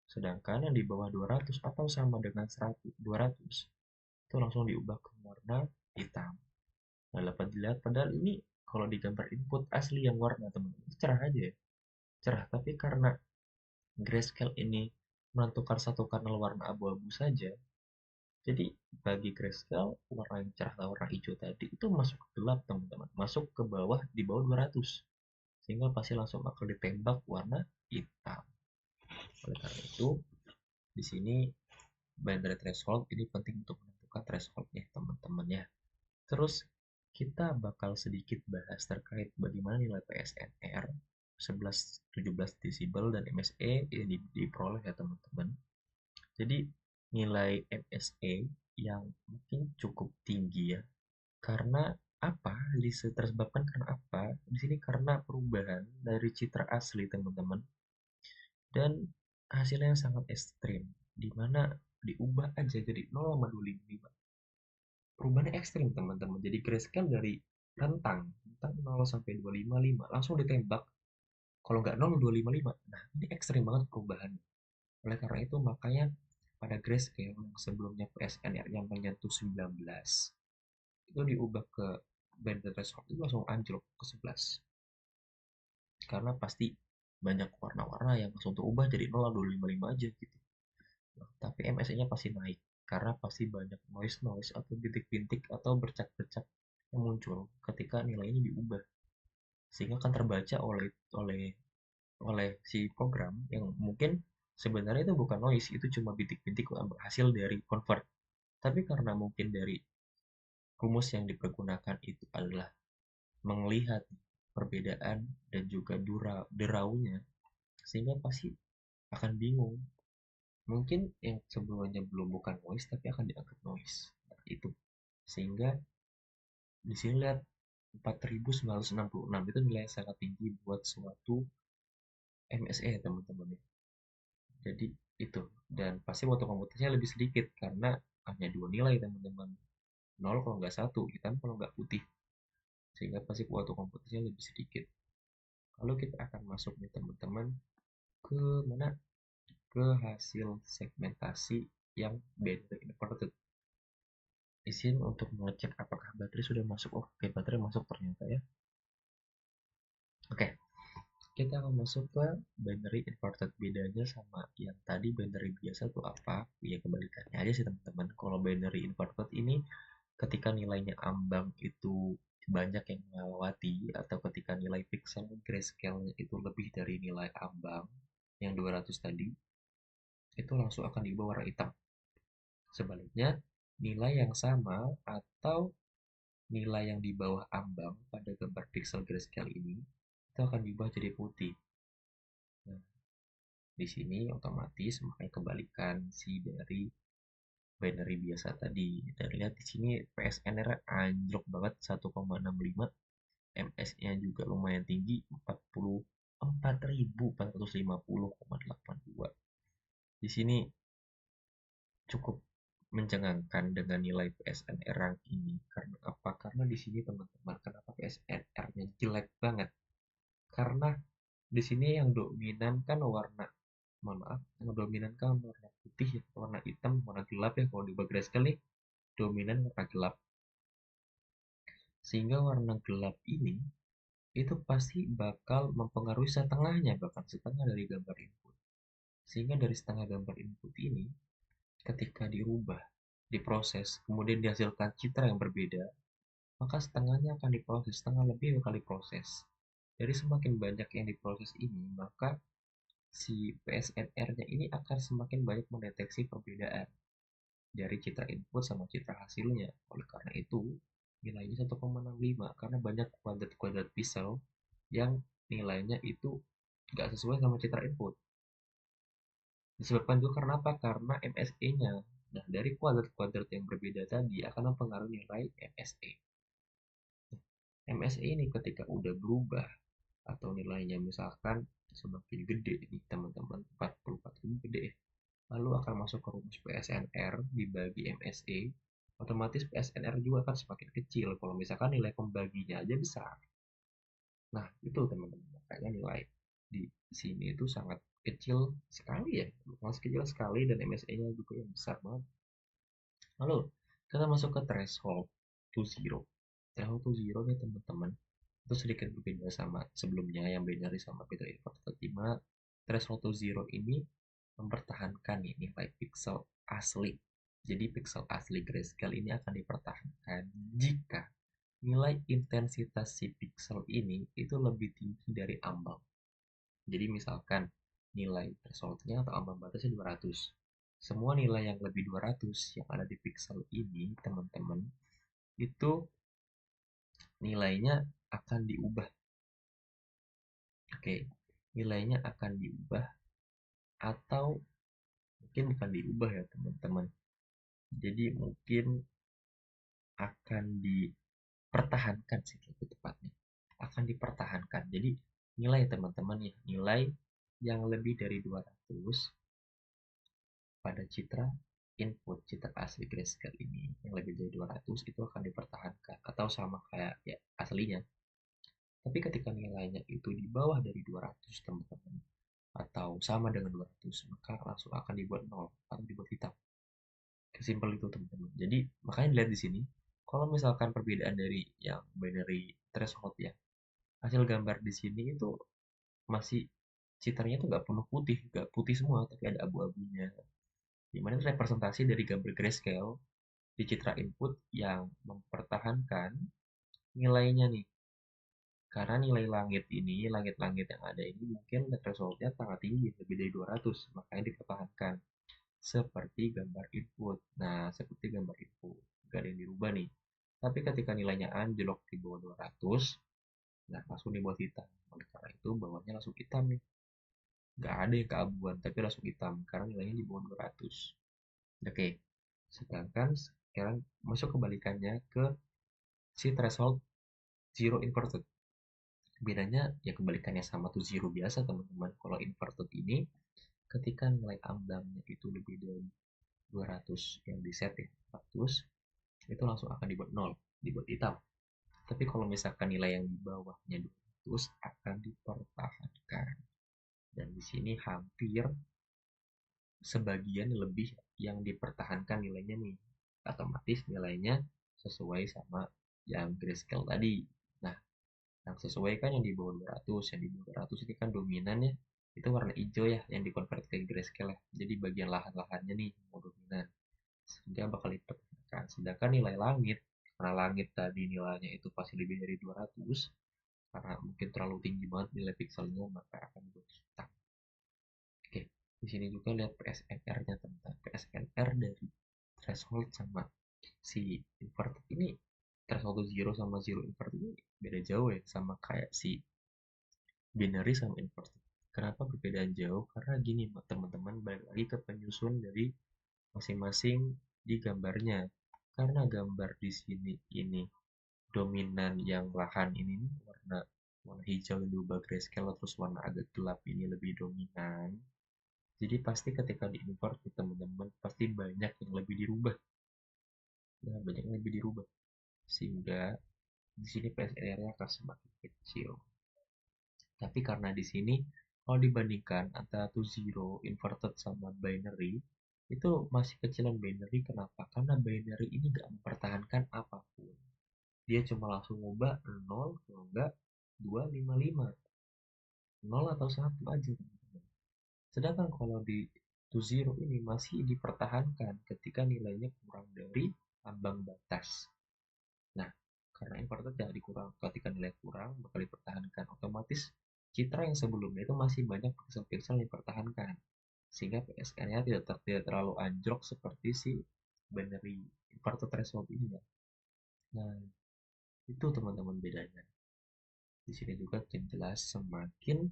Speaker 1: Sedangkan yang di bawah 200 atau sama dengan 100, 200 itu langsung diubah ke warna hitam. Nah, dapat dilihat padahal ini kalau di gambar input asli yang warna teman-teman cerah aja ya. Cerah, tapi karena grayscale ini menentukan satu kanal warna abu-abu saja, jadi bagi grayscale warna yang cerah atau warna hijau tadi itu masuk ke gelap teman-teman, masuk ke bawah di bawah 200, sehingga pasti langsung akan ditembak warna hitam. Oleh karena itu di sini binary threshold ini penting untuk menentukan thresholdnya teman-teman ya. Terus kita bakal sedikit bahas terkait bagaimana nilai PSNR 11-17 desibel dan MSE ini diperoleh ya teman-teman. Jadi nilai MSE yang mungkin cukup tinggi ya. Karena apa? Tersebabkan karena apa? Di sini karena perubahan dari citra asli teman-teman dan hasilnya yang sangat ekstrim, di mana diubah aja jadi 0,255. Perubahannya ekstrim teman-teman, jadi grayscale dari rentang 0 sampai 255 langsung ditembak, kalau nggak 0 255. Nah, ini ekstrim banget perubahannya. Oleh karena itu makanya pada grayscale yang sebelumnya PSNR-nya menyentuh 19 itu diubah ke band threshold itu langsung anjlok ke 11, karena pasti banyak warna-warna yang langsung terubah jadi 0 255 aja gitu. Nah, tapi MSE-nya pasti naik karena pasti banyak noise atau bintik-bintik atau bercak-bercak yang muncul ketika nilai ini diubah, sehingga akan terbaca oleh oleh oleh si program yang mungkin sebenarnya itu bukan noise, itu cuma bintik-bintik hasil dari convert. Tapi karena mungkin dari rumus yang dipergunakan itu adalah melihat perbedaan dan juga deraunya, sehingga pasti akan bingung. Mungkin yang sebelumnya belum bukan noise tapi akan dianggap noise. Nah, itu. Sehingga di sini lihat 4966 itu nilai yang sangat tinggi buat suatu MSE teman-teman. Jadi itu, dan pasti waktu komputasinya lebih sedikit karena hanya dua nilai teman-teman, 0 kalau nggak satu, hitam kalau nggak putih, sehingga pasti waktu komputasinya lebih sedikit. Lalu kita akan masuk nih teman-teman ke mana, ke hasil segmentasi yang binary inverted. Izin untuk mengecek apakah baterai sudah masuk. Oke, baterai masuk ternyata ya. Oke, kita akan masuk ke binary inverted. Bedanya sama yang tadi binary biasa tuh apa? Ya kebalikannya aja sih teman-teman. Kalau binary inverted ini ketika nilainya ambang itu banyak yang melewati, atau ketika nilai pixel grayscale itu lebih dari nilai ambang yang 200 tadi, itu langsung akan diubah warna hitam. Sebaliknya, nilai yang sama atau nilai yang di bawah ambang pada gambar pixel grayscale ini itu akan diubah jadi putih. Nah, di sini otomatis makanya kebalikan sih dari binary biasa tadi. Dan lihat di sini PSNR anjlok banget 1,65, MS-nya juga lumayan tinggi 44.450,82. Di sini cukup mencengangkan dengan nilai PSNR rank ini. Karena apa? Karena di sini teman-teman, kenapa PSNR-nya jelek banget? Karena di sini yang dominan kan warna, mohon maaf, yang dominan kan warna putih ya, warna hitam, warna gelap ya. Kalau di grayscale nih dominan warna gelap. Sehingga warna gelap ini itu pasti bakal mempengaruhi setengahnya, bahkan setengah dari gambar input. Sehingga dari setengah gambar input ini, ketika dirubah, diproses, kemudian dihasilkan citra yang berbeda, maka setengahnya akan diproses, setengah lebih kali proses. Jadi semakin banyak yang diproses ini, maka si PSNR-nya ini akan semakin banyak mendeteksi perbedaan dari citra input sama citra hasilnya. Oleh karena itu, nilainya 1,65 karena banyak kuadrat-kuadrat pixel yang nilainya itu nggak sesuai sama citra input. Disebabkan juga karena apa? Karena MSE-nya. Nah, dari kuadrat-kuadrat yang berbeda tadi akan mempengaruhi nilai MSE. MSE ini ketika udah berubah atau nilainya misalkan semakin gede nih teman-teman, 44.000 gede ya, lalu akan masuk ke rumus PSNR dibagi MSE, otomatis PSNR juga akan semakin kecil kalau misalkan nilai pembaginya aja besar. Nah, itu teman-teman, makanya nilai di sini itu sangat kecil sekali ya, masih kecil sekali, dan MSE-nya juga yang besar banget. Lalu, kita masuk ke threshold to zero. Threshold to zero nih teman-teman, itu sedikit berbeda sama sebelumnya yang binary sama binary inverted. Dimana threshold to zero ini mempertahankan nih nilai pixel asli. Jadi pixel asli grayscale ini akan dipertahankan jika nilai intensitas si pixel ini itu lebih tinggi dari ambang. Jadi misalkan nilai thresholdnya atau ambang batasnya 200. Semua nilai yang lebih 200 yang ada di pixel ini, teman-teman, itu nilainya akan diubah. Oke, nilainya akan diubah, atau mungkin bukan diubah ya teman-teman. Jadi mungkin akan dipertahankan sih lebih tepatnya. Akan dipertahankan. Jadi nilai teman-teman ya, nilai yang lebih dari 200 pada citra input, citra asli grayscale ini yang lebih dari 200 itu akan dipertahankan atau sama kayak ya aslinya. Tapi ketika nilainya itu di bawah dari 200 teman-teman, atau sama dengan 200, maka langsung akan dibuat 0 atau dibuat hitam. Kesimpel itu teman-teman. Jadi makanya dilihat di sini, kalau misalkan perbedaan dari yang binary threshold ya, hasil gambar di sini itu masih citranya itu nggak penuh putih, nggak putih semua, tapi ada abu-abunya. Dimana itu representasi dari gambar grayscale di citra input yang mempertahankan nilainya nih. Karena nilai langit ini, langit-langit yang ada ini mungkin thresholdnya sangat tinggi, lebih dari 200, makanya dipertahankan. Seperti gambar input. Nah, seperti gambar input. Gak ada yang dirubah nih. Tapi ketika nilainya anjlok di bawah 200, nah langsung dibuat hitam. Oleh karena itu, bawahnya langsung hitam nih. Gak ada yang keabuan, tapi langsung hitam. Karena nilainya di bawah 200. Oke. Sedangkan sekarang masuk kebalikannya ke si threshold zero inverted. Bedanya ya kebalikannya sama tuh zero biasa teman-teman. Kalau inverted ini ketika nilai ambangnya itu lebih dari 200 yang di set ya 400, itu langsung akan dibuat 0, dibuat hitam. Tapi kalau misalkan nilai yang di bawahnya 200 akan dipertahankan. Dan di sini hampir sebagian lebih yang dipertahankan nilainya nih, otomatis nilainya sesuai sama yang grayscale tadi. Nah, yang sesuai kan yang di bawah 200, yang di bawah 200 ini kan dominan ya, itu warna hijau ya, yang dikonvert ke grayscale ya. Jadi bagian lahan-lahannya nih mau dominan, sehingga bakal dipertahankan. Sedangkan nilai langit, karena langit tadi nilainya itu pasti lebih dari 200, karena mungkin terlalu tinggi banget nilai pixelnya, maka akan berhitam. Oke, di sini juga lihat PSNR-nya tentang PSNR dari threshold sama si inverted ini. Threshold zero sama zero inverted ini beda jauh ya, sama kayak si binary sama inverted. Kenapa perbedaan jauh? Karena gini teman-teman, balik lagi ke penyusun dari masing-masing di gambarnya. Karena gambar di sini ini dominan yang lahan ini warna warna hijau yang diubah grayscale, terus warna agak gelap ini lebih dominan. Jadi pasti ketika di invert teman-teman pasti banyak yang lebih dirubah. Nah, banyak yang lebih dirubah. Sehingga di sini PSNR-nya akan semakin kecil. Tapi karena di sini kalau dibandingkan antara to zero, inverted sama binary, itu masih kecilan binary. Kenapa? Karena binary ini nggak mempertahankan apapun. Dia cuma langsung ngubah 0, kalau enggak 255. 0 atau 1 aja, teman-teman. Sedangkan kalau di to zero ini masih dipertahankan ketika nilainya kurang dari ambang batas. Nah, karena inverted tidak dikurang, ketika nilai kurang bakal dipertahankan, otomatis citra yang sebelumnya itu masih banyak pixel-pixel yang dipertahankan, sehingga PSN-nya tidak terlalu anjlok seperti si binary inverted threshold ini ya. Nah, itu teman-teman bedanya. Di sini juga jelas semakin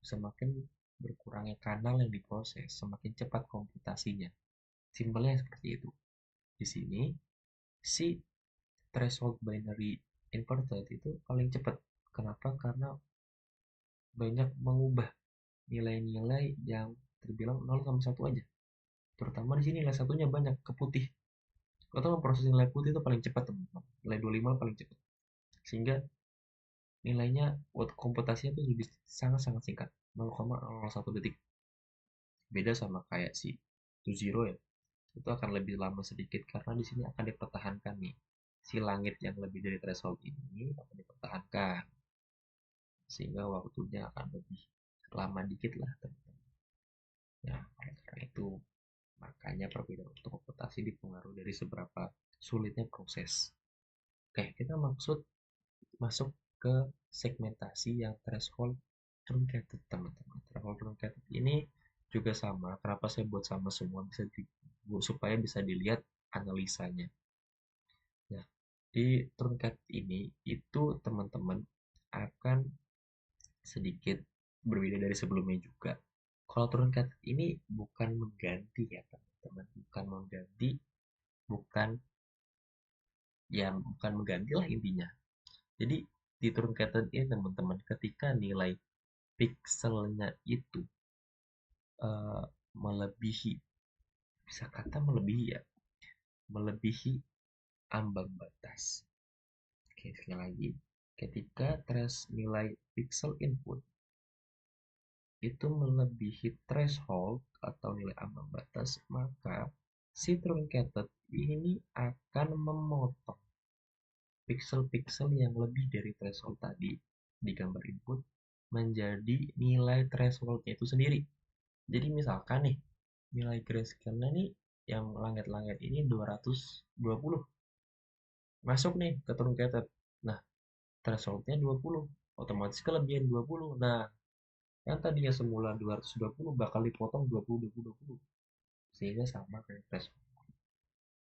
Speaker 1: semakin berkurangnya kanal yang diproses, semakin cepat komputasinya. Simpelnya seperti itu. Di sini si threshold binary inverted itu paling cepat. Kenapa? Karena banyak mengubah nilai-nilai yang terbilang 0 sama 1 aja. Terutama di sini nilai satunya banyak ke putih. Atau memproses nilai putih itu paling cepat, teman-teman. Nilai 25 paling cepat. Sehingga nilainya waktu komputasinya itu lebih sangat-sangat singkat, 0,01 detik. Beda sama kayak si to zero ya, itu akan lebih lama sedikit karena di sini akan dipertahankan nih si langit yang lebih dari threshold ini akan dipertahankan, sehingga waktunya akan lebih lama dikit lah, teman-teman. Ya, karena itu makanya perbedaan untuk komputasi dipengaruhi dari seberapa sulitnya proses. Oke, kita masuk ke segmentasi yang threshold truncated, teman-teman. Threshold truncated ini juga sama. Kenapa saya buat sama semua, supaya bisa dilihat analisanya. Nah, di truncated ini itu teman-teman akan sedikit berbeda dari sebelumnya juga. Kalau truncated ini bukan mengganti ya teman-teman, bukan mengganti, bukan bukan mengganti lah intinya. Jadi di truncated ini teman-teman, ketika nilai pixelnya itu melebihi, bisa kata melebihi ya, melebihi ambang batas. Oke, sekali lagi, ketika nilai pixel input itu melebihi threshold atau nilai ambang batas, maka si truncated ini akan memotong pixel-pixel yang lebih dari threshold tadi di gambar input menjadi nilai thresholdnya itu sendiri. Jadi misalkan nih, nilai grayscale-nya nih yang langit-langit ini 220. Masuk nih ke truncated. Nah, threshold-nya 20. Otomatis kelebihan 20. Nah, yang tadinya semula 220 bakal dipotong 20, 20, 20. Sehingga sama kayak threshold.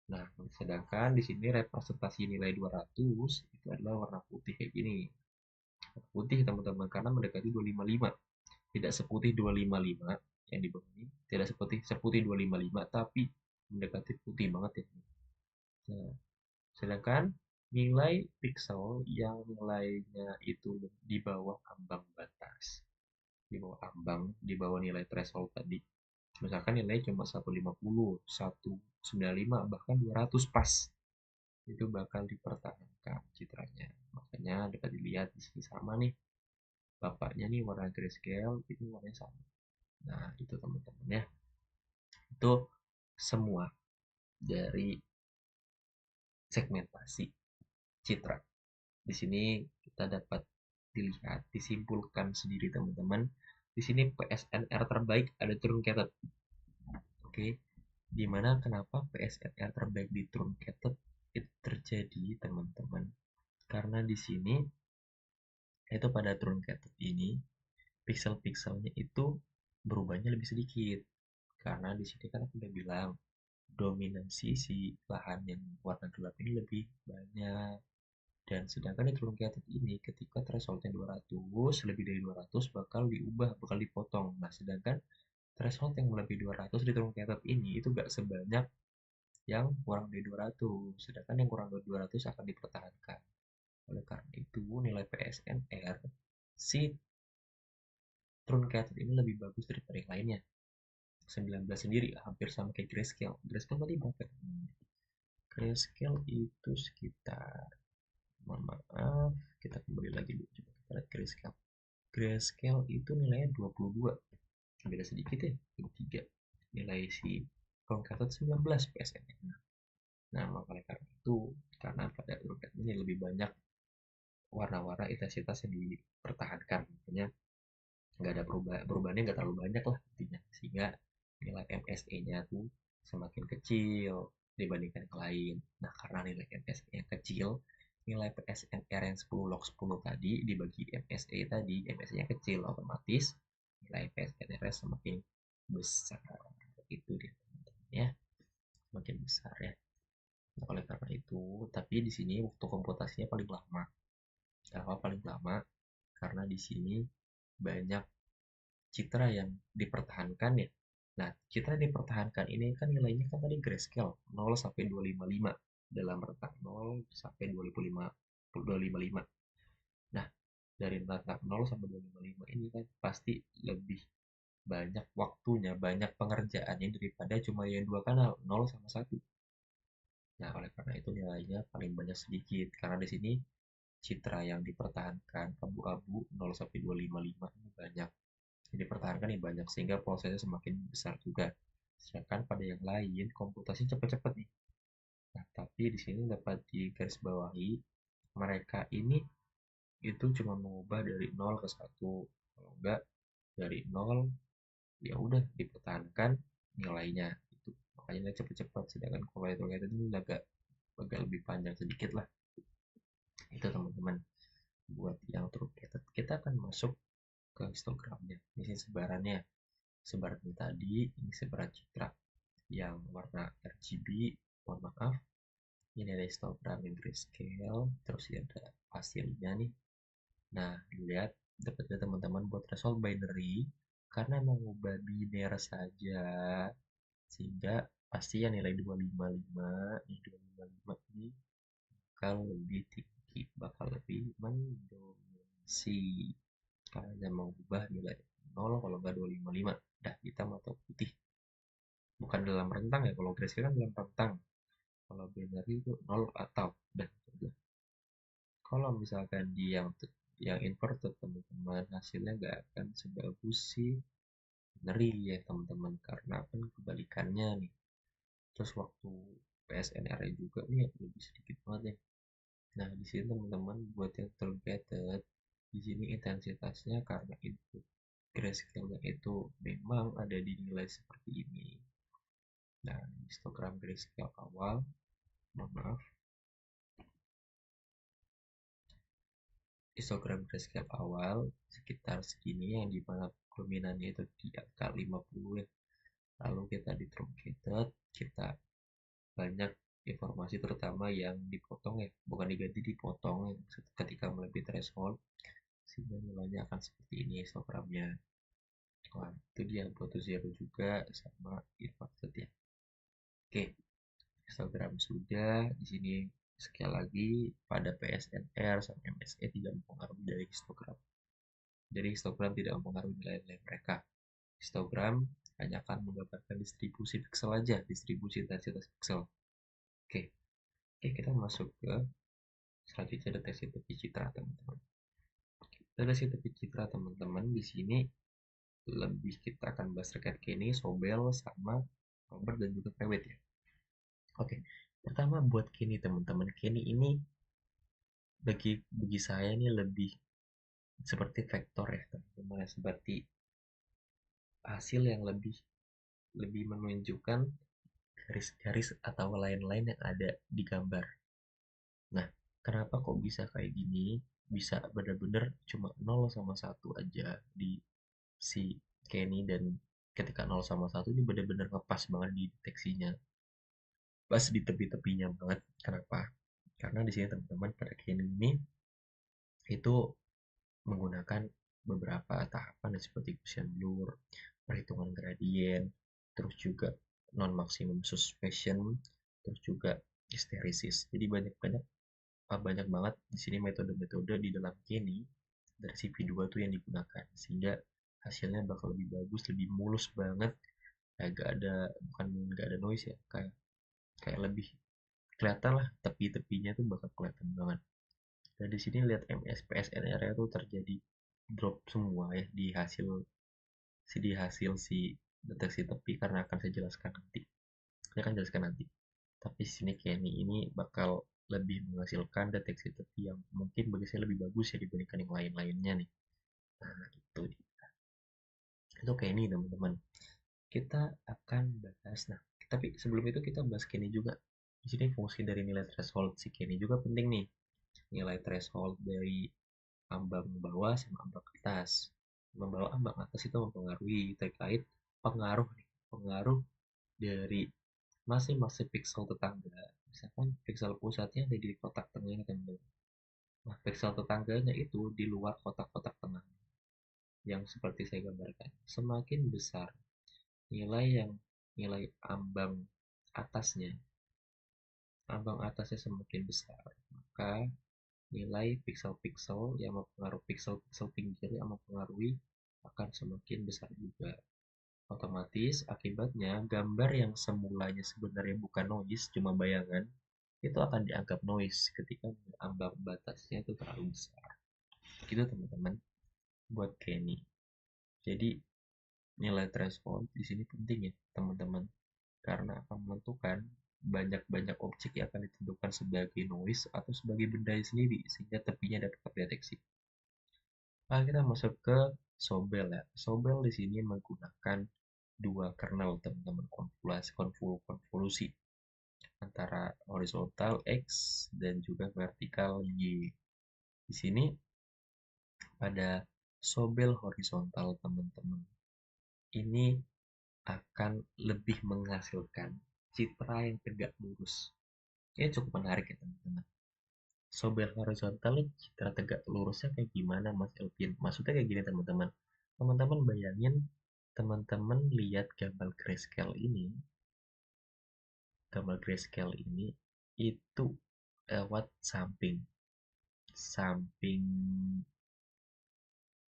Speaker 1: Nah, sedangkan di sini representasi nilai 200 itu adalah warna putih kayak gini. Putih teman-teman, karena mendekati 255. Tidak seputih 255 yang di bawah ini, tidak seputih 255, tapi mendekati putih banget ya. Nah, sedangkan nilai pixel yang nilainya itu di bawah ambang batas, di bawah ambang, di bawah nilai threshold tadi, misalkan nilai cuma 150, 195, bahkan 200 pas, itu bakal dipertahankan citranya. Makanya dapat dilihat di sini sama nih, bapaknya nih warna grayscale, ini warnanya sama. Nah, itu teman-teman ya. Itu semua dari segmentasi citra. Di sini kita dapat dilihat, disimpulkan sendiri teman-teman. Di sini PSNR terbaik ada truncated. Oke, dimana kenapa PSNR terbaik di truncated itu terjadi teman-teman? Karena di sini itu pada truncated ini pixel-pixelnya itu berubahnya lebih sedikit. Karena di sini kan aku udah bilang dominasi si lahan yang warna gelap ini lebih banyak. Dan sedangkan di truncated ini ketika thresholdnya 200, lebih dari 200 bakal dipotong. Nah, sedangkan threshold yang lebih 200 di truncated ini itu gak sebanyak yang kurang dari 200. Sedangkan yang kurang dari 200 akan dipertahankan. Oleh karena itu, nilai PSNR si truncated ini lebih bagus daripada yang lainnya. 19 sendiri hampir sama kayak grayscale. Grayscale tadi berapa? Grayscale itu sekitar, mohon maaf, kita kembali lagi dulu, coba kita lihat grayscale. Grayscale itu nilainya 22, beda sedikit ya, 23. Nilai si truncated 19 PSN. Nah, makanya karena itu, karena pada truncated ini lebih banyak warna-warna intensitas yang dipertahankan, makanya nggak ada perubahannya nggak terlalu banyak lah intinya, sehingga nilai MSE-nya tuh semakin kecil dibandingkan yang lain. Nah, karena nilai MSE yang kecil, nilai PSNR yang 10 log 10 tadi dibagi MSE tadi, MSE-nya kecil, otomatis nilai PSNR semakin besar. Itu dia teman-teman ya, semakin besar ya. Nah, oleh karena itu, tapi di sini waktu komputasinya paling lama. Kenapa paling lama? Karena di sini banyak citra yang dipertahankan ya. Nah, citra yang dipertahankan ini kan nilainya kan tadi grayscale 0 sampai 255 dalam rentang 0 sampai 255. Nah, dari rentang 0 sampai 255 ini kan pasti lebih banyak waktunya, banyak pengerjaannya daripada cuma yang dua kanal 0 sama 1. Nah, oleh karena itu nilainya paling banyak sedikit karena di sini citra yang dipertahankan abu-abu 0 sampai 255 ini banyak. Yang dipertahankan yang banyak sehingga prosesnya semakin besar juga. Sedangkan pada yang lain komputasi cepat-cepat nih. Nah, tapi di sini dapat digarisbawahi mereka ini itu cuma mengubah dari 0 ke 1. Kalau enggak dari 0 ya udah dipertahankan nilainya itu. Makanya cepat-cepat, sedangkan kalau itu ini agak lebih panjang sedikit lah. Itu teman-teman buat yang truncated. Kita akan masuk ke histogramnya. Ini sebarannya. Sebaran tadi ini sebaran citra yang warna RGB. Mohon maaf, ini ada histogram yang grayscale, terus ini ada hasilnya nih. Nah, dilihat dapat teman-teman buat threshold binary karena mengubah biner saja, sehingga pasti ya nilai 255 ini bakal lebih tinggi, bakal lebih mendominasi karena mengubah nilai 0 kalau nggak 255 dah hitam atau putih, bukan dalam rentang ya. Kalau grayscale kan dalam rentang, kalau binary itu 0 atau dah. Kalau misalkan di yang inverted teman-teman, hasilnya nggak akan sebagus si binary ya teman-teman, karena kan kebalikannya nih. Terus waktu PSNR juga nih lebih sedikit banget ya. Nah, di sini teman-teman buat yang truncated, di sini intensitasnya karena input grayscale itu memang ada di nilai seperti ini. Nah, histogram grayscale awal, mohon maaf, histogram grayscale awal sekitar segini yang dimana dominannya itu di angka 50 ya. Lalu kita di truncated, kita banyak informasi terutama yang dipotong ya, bukan diganti, dipotong ya, ketika melebihi threshold sehingga nilainya akan seperti ini histogramnya. Wah, itu dia Proto Zero juga sama inverted ya. Oke, histogram sudah. Di sini sekali lagi pada PSNR sama MSE tidak mempengaruhi dari histogram. Jadi histogram tidak mempengaruhi nilai-nilai mereka. Histogram hanya akan menggambarkan distribusi pixel aja, distribusi intensitas pixel. Oke, kita masuk ke selanjutnya deteksi tepi citra teman-teman. Deteksi tepi citra teman-teman di sini kita akan bahas terkait Kenny, Sobel, sama Robert dan juga Pewet ya. Oke, pertama buat Kenny teman-teman. Kenny ini bagi saya ini lebih seperti vektor ya teman-teman, seperti hasil yang lebih lebih menunjukkan garis-garis atau lain-lain yang ada di gambar. Nah, kenapa kok bisa kayak gini? Bisa bener-bener cuma 0 sama 1 aja di si Kenny, dan ketika 0 sama 1 ini bener-bener ngepas banget di deteksinya. Pas di tepi-tepinya banget. Kenapa? Karena di sini teman-teman pada Kenny ini itu menggunakan beberapa tahapan seperti Gaussian blur, perhitungan gradien, terus juga non-maximum suspension, terus juga hysteresis. Jadi banyak banget di sini metode-metode di dalam Kenny dari CV2 tuh yang digunakan, sehingga hasilnya bakal lebih bagus, lebih mulus banget, kayak gak ada noise ya, kayak kayak lebih kelihatan lah, tepi-tepinya tuh bakal kelihatan banget. Dan di sini lihat MSPS NR tuh terjadi drop semua ya di hasil si deteksi tepi, karena akan saya jelaskan nanti. Saya akan jelaskan nanti. Tapi sini Kenny ini bakal lebih menghasilkan deteksi tepi yang mungkin bagi saya lebih bagus ya dibandingkan yang lain-lainnya nih. Nah, itu Kenny teman-teman. Kita akan bahas. Nah, tapi sebelum itu kita bahas Kenny juga. Di sini fungsi dari nilai threshold si Kenny juga penting nih. Nilai threshold dari ambang bawah sama ambang atas. Ambang bawah, ambang atas itu mempengaruhi terkait pengaruh dari masing-masing pixel tetangga. Misalkan pixel pusatnya ada di kotak tengahnya teman-teman. Nah, pixel tetangganya itu di luar kotak-kotak tengah yang seperti saya gambarkan. Semakin besar nilai ambang atasnya, semakin besar, maka nilai pixel-pixel yang mempengaruhi pixel-pixel pinggir yang mempengaruhi akan semakin besar juga. Otomatis akibatnya gambar yang semulanya sebenarnya bukan noise, cuma bayangan, itu akan dianggap noise ketika ambang batasnya itu terlalu besar. Gitu teman-teman buat Kenny. Jadi nilai threshold di sini penting ya teman-teman, karena akan menentukan banyak objek yang akan ditentukan sebagai noise atau sebagai benda sendiri sehingga tepinya dapat terdeteksi. Nah, kita masuk ke Sobel ya. Sobel di sini menggunakan dua kernel teman-teman, konvolusi antara horizontal X dan juga vertikal Y. Di sini pada Sobel horizontal teman-teman, ini akan lebih menghasilkan citra yang tegak lurus. Ini cukup menarik ya teman-teman. Sobel horizontal citra tegak lurusnya kayak gimana Mas Elvin? Maksudnya kayak gini teman-teman. Teman-teman bayangin, teman-teman lihat gambar grayscale ini itu lewat samping samping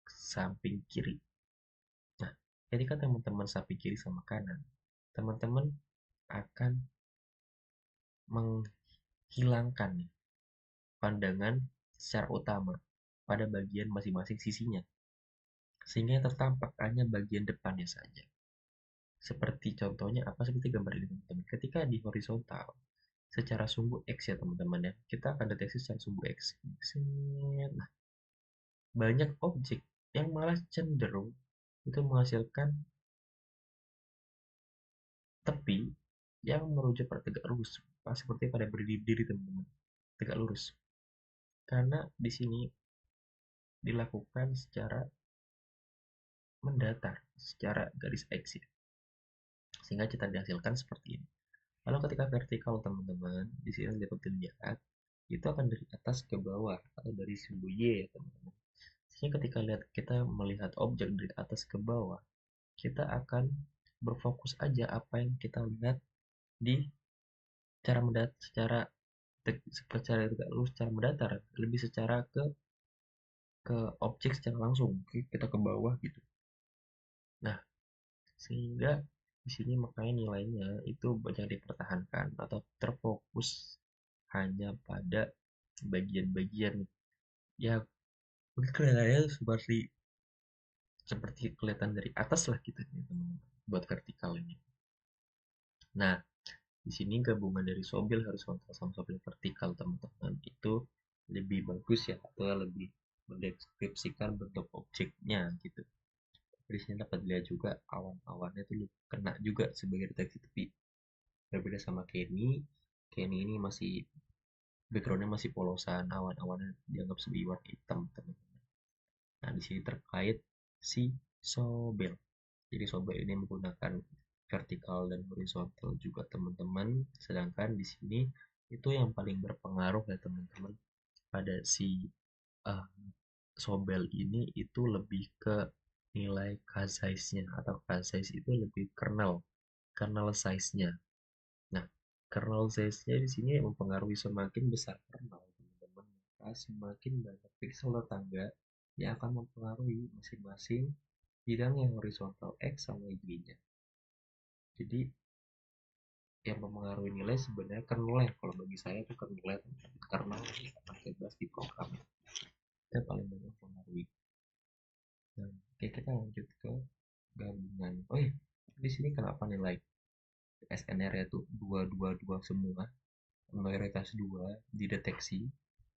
Speaker 1: samping kiri. Nah, ketika teman-teman samping kiri sama kanan, teman-teman akan menghilangkan pandangan secara utama pada bagian masing-masing sisinya, sehingga yang tertampak hanya bagian depannya saja. Seperti contohnya apa, seperti gambar ini teman-teman. Ketika di horizontal secara sumbu X ya teman-teman ya, kita akan deteksi secara sumbu X. Nah, banyak objek yang malah cenderung itu menghasilkan tepi yang merujuk pada tegak lurus, seperti pada berdiri teman-teman, tegak lurus. Karena di sini dilakukan secara mendatar, secara garis X ya, sehingga cita dihasilkan seperti ini. Lalu ketika vertikal teman-teman, di sini dapat dilihat itu akan dari atas ke bawah atau dari sumbu Y ya teman-teman. Sehingga ketika kita melihat objek dari atas ke bawah, kita akan berfokus aja apa yang kita lihat di secara mendatar, lebih secara ke objek secara langsung, kita ke bawah gitu. Nah, sehingga di sini makanya nilainya itu banyak dipertahankan atau terfokus hanya pada bagian-bagian ya, mungkin kelihatannya seperti seperti kelihatan dari atas lah gitu ya teman-teman, buat vertikal ini. Nah, di sini gabungan dari Sobel horizontal sama Sobel vertikal teman-teman itu lebih bagus ya, atau lebih mendeskripsikan bentuk objeknya gitu. Di sini dapat dilihat juga awan-awannya itu kena juga sebagai deteksi tepi. Berbeda sama Kenny, Kenny ini masih backgroundnya masih polosan, awan-awannya dianggap sebagai warna hitam teman-teman. Nah, di sini terkait si Sobel. Jadi Sobel ini menggunakan vertikal dan horizontal juga teman-teman. Sedangkan di sini itu yang paling berpengaruh ya teman-teman pada si uh, Sobel ini itu lebih ke nilai k-size-nya, atau k-size itu lebih kernel size-nya. Nah, kernel size-nya di sini mempengaruhi semakin besar kernel teman-teman, maka semakin banyak pixel tetangga yang akan mempengaruhi masing-masing bidang yang horizontal X sama Y-nya. Jadi yang mempengaruhi nilai sebenarnya kernel. Kalau bagi saya itu kernel, karena akan bebas di program yang paling banyak mempengaruhi. Nah, oke, kita lanjut ke gabungan. Oh iya, di sini kenapa nilai SNR itu 222 semua, mayoritas 2 dideteksi.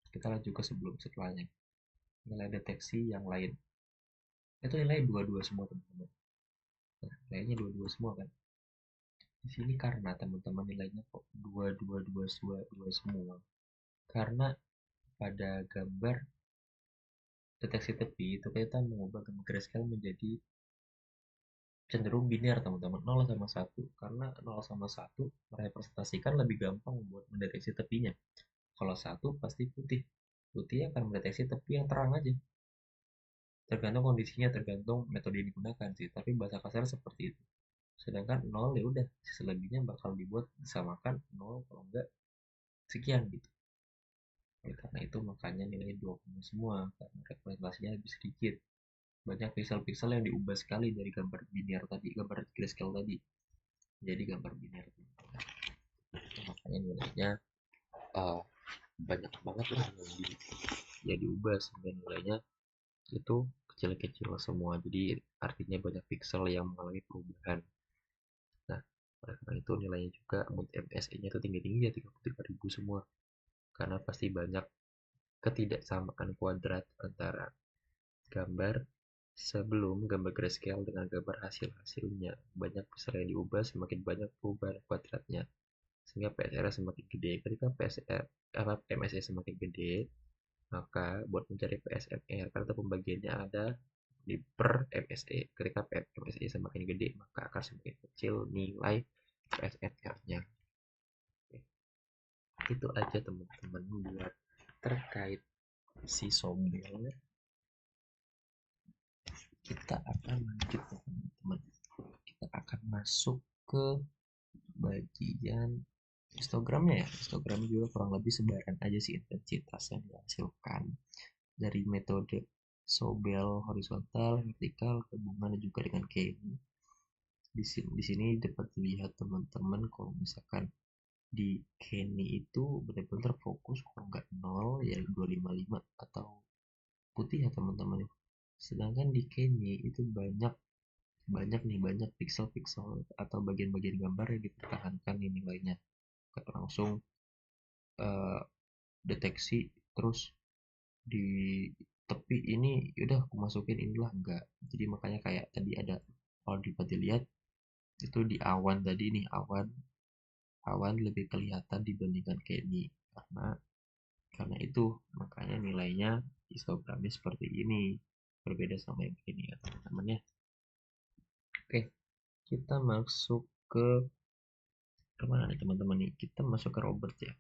Speaker 1: Kita lanjut ke setelahnya. Nilai deteksi yang lain. Itu nilai 22 semua teman-teman. Nah, nilainya 22 semua kan. Di sini karena teman-teman nilainya kok 222 semua. Karena pada gambar deteksi tepi itu kita mengubah gambar grayscale menjadi cenderung biner teman-teman, 0 sama 1, karena 0 sama 1 merepresentasikan lebih gampang buat mendeteksi tepinya. Kalau 1 pasti putih, putih akan mendeteksi tepi yang terang aja, tergantung kondisinya, tergantung metode yang digunakan sih, tapi bahasa kasar seperti itu. Sedangkan 0 ya udah, selebihnya bakal dibuat disamakan 0, kalau enggak sekian gitu. Oleh karena itu makanya nilai 20 semua, karena representasinya lebih sedikit, banyak pixel-pixel yang diubah sekali dari gambar biner tadi, gambar grayscale tadi jadi gambar biner. Makanya nilainya uh, banyak banget lah yang diubah sehingga nilainya itu kecil-kecil semua, jadi artinya banyak pixel yang mengalami perubahan. Nah, oleh karena itu nilainya juga MSE nya itu tinggi-tinggi ya, 33.000 semua, karena pasti banyak ketidaksamaan kuadrat antara gambar sebelum gambar grayscale dengan gambar hasilnya. Banyak pixel yang diubah, semakin banyak perubahan kuadratnya, sehingga PSR semakin gede. Ketika MSE semakin gede, maka buat mencari PSMR, karena pembagiannya ada di per MSE, ketika MSE semakin gede maka akan semakin kecil nilai PSMR-nya. Itu aja teman-teman buat terkait si Sobel. Kita akan lanjut teman-teman, kita akan masuk ke bagian histogramnya ya. Histogram juga kurang lebih sebaran aja sih intensitas yang dihasilkan dari metode Sobel horizontal, vertikal, gabungan juga dengan Kenny. Di sini dapat dilihat teman-teman, kalau misalkan di Kenny itu benar-benar fokus, kalau nggak 0 ya 255 atau putih ya teman-teman. Sedangkan di Kenny itu banyak pixel-pixel atau bagian-bagian gambar yang dipertahankan nih nilainya, langsung uh, deteksi terus di tepi ini udah aku masukin inilah, enggak. Jadi makanya kayak tadi ada, kalau dilihat itu di awan tadi nih, awan lebih kelihatan dibandingkan Kenny, karena itu makanya nilainya histogramnya seperti ini, berbeda sama yang ini ya teman-teman ya. Oke, kita masuk ke kemana nih teman-teman nih, kita masuk ke Robert ya.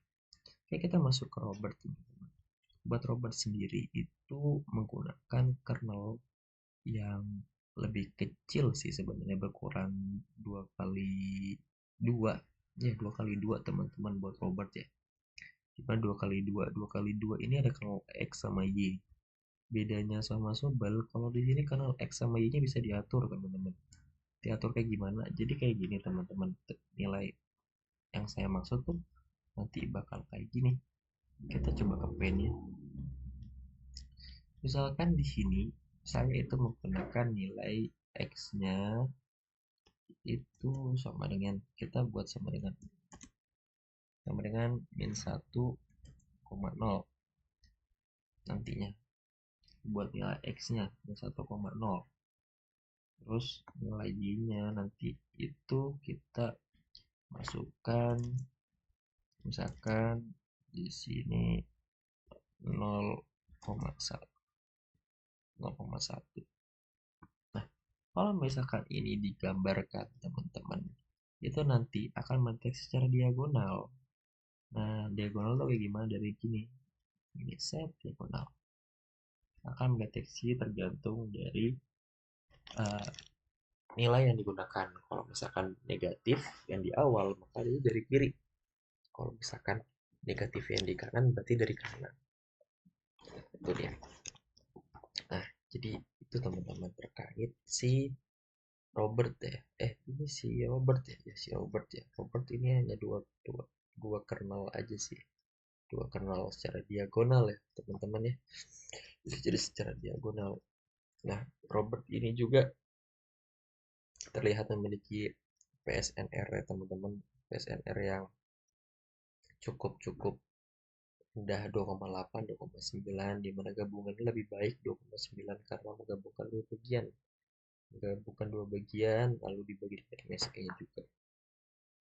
Speaker 1: Oke, kita masuk ke Robert teman-teman. Buat Robert sendiri itu menggunakan kernel yang lebih kecil sih sebenarnya, berkurang 2 kali 2 ya, 2 kali 2 teman-teman buat Robert ya. Dimana 2 kali 2 ini ada kernel X sama Y. Bedanya sama Sobel, kalau di sini kernel X sama Y nya bisa diatur teman-teman. Diatur kayak gimana? Jadi kayak gini teman-teman, nilai yang saya maksud tuh nanti bakal kayak gini. Kita coba ke pen ya. Misalkan di sini saya itu menggunakan nilai X-nya itu sama dengan, kita buat sama dengan min 1,0 nantinya, buat nilai X-nya min 1,0. Terus nilai Y-nya nanti itu kita masukkan, misalkan di sini 0,1. Nah, kalau misalkan ini digambarkan teman-teman, itu nanti akan mendeteksi secara diagonal. Nah, diagonal tuh kayak gimana? Dari gini, ini set diagonal akan mendeteksi tergantung dari uh, nilai yang digunakan. Kalau misalkan negatif yang di awal, maka dia dari kiri. Kalau misalkan negatif yang di kanan, berarti dari kanan. Itu dia. Nah, jadi itu teman-teman terkait si Robert ya. Ini si Robert ya. Si Robert ya. Robert ini hanya dua kernel aja sih. Dua kernel secara diagonal ya, teman-teman ya. Jadi secara diagonal. Nah, Robert ini juga terlihat memiliki PSNR ya, teman-teman. PSNR yang cukup rendah 2,8, 2,9, di mana gabungannya lebih baik 2,9 karena menggabungkan dua bagian lalu dibagi dengan MSE-nya juga.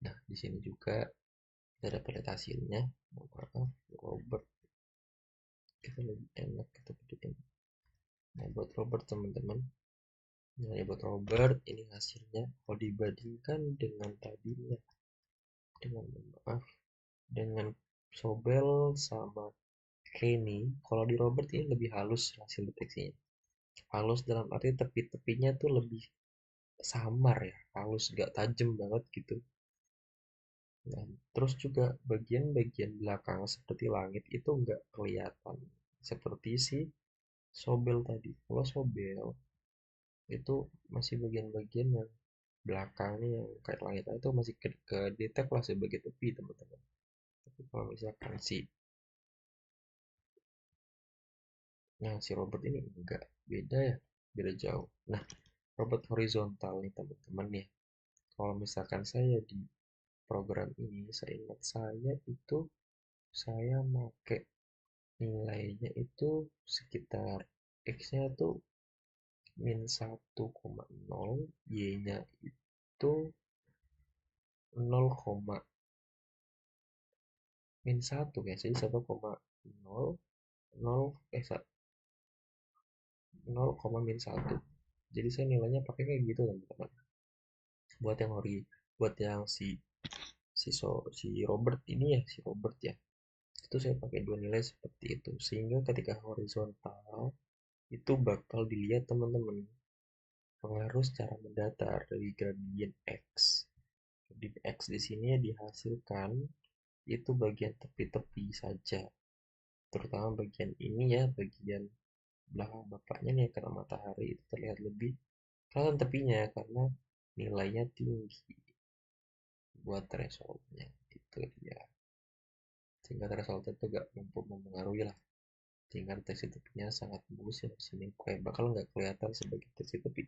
Speaker 1: Nah, di sini juga kita dapat hasilnya. Maaf, Robert, kita lebih enak kita bikin. Nah, buat Robert teman-teman, nah buat Robert ini hasilnya kalau dibandingkan dengan tadinya, dengan Sobel sama Kenny, kalau di Robert ini lebih halus hasil deteksinya. Halus dalam arti tepi-tepinya tuh lebih samar ya, halus, gak tajam banget gitu. Nah, terus juga bagian-bagian belakang seperti langit itu nggak kelihatan seperti si Sobel tadi. Kalau Sobel itu masih bagian-bagian yang belakangnya yang kayak langit itu masih ke detect lah sebagai tepi, teman-teman. Tapi kalau misalkan si Robert ini enggak, beda ya, beda jauh. Nah, Robert horizontal nih teman-teman ya. Kalau misalkan saya di program ini, saya ingat saya pakai nilainya itu sekitar X-nya tuh min 1,0, Y-nya itu 0, min 1 ya, jadi 1,0, 0, min 1. Jadi saya nilainya pakai kayak gitu teman-teman. Buat yang buat yang si Robert ini ya, si Robert ya. Itu saya pakai dua nilai seperti itu. Sehingga ketika horizontal itu bakal dilihat teman-teman pengaruh secara mendatar dari gradien X. Gradien X di sini dihasilkan itu bagian tepi-tepi saja. Terutama bagian ini ya, bagian belakang bapaknya nih kena matahari itu terlihat lebih kelihatan tepinya karena nilainya tinggi buat thresholdnya gitu ya, sehingga threshold itu gak mampu mempengaruhi lah, sehingga deteksi tepinya sangat bagus ya. Sini kayak bakal nggak kelihatan sebagai deteksi tepi.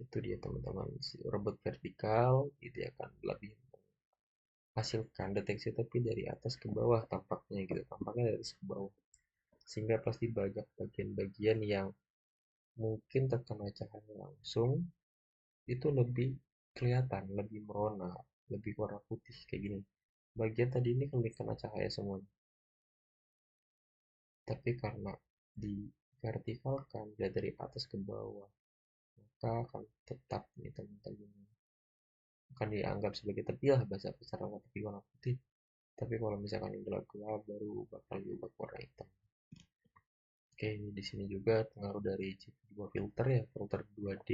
Speaker 1: Itu dia teman-teman, si robot vertikal itu akan lebih menghasilkan deteksi tepi dari atas ke bawah, tampaknya dari atas ke bawah, sehingga pasti banyak bagian-bagian yang mungkin terkena cahaya langsung itu lebih kelihatan, lebih merona, lebih warna putih kayak gini. Bagian tadi ini kan kena cahaya semua, tapi karena di vertikalkan dari atas ke bawah, maka akan tetap nih teman-teman, akan dianggap sebagai tepi lah, bahasa secara tepi warna putih. Tapi kalau misalkan yang gelap-gelap baru bakal diubah warna hitam. Oke, di sini juga pengaruh dari dua filter ya, filter 2D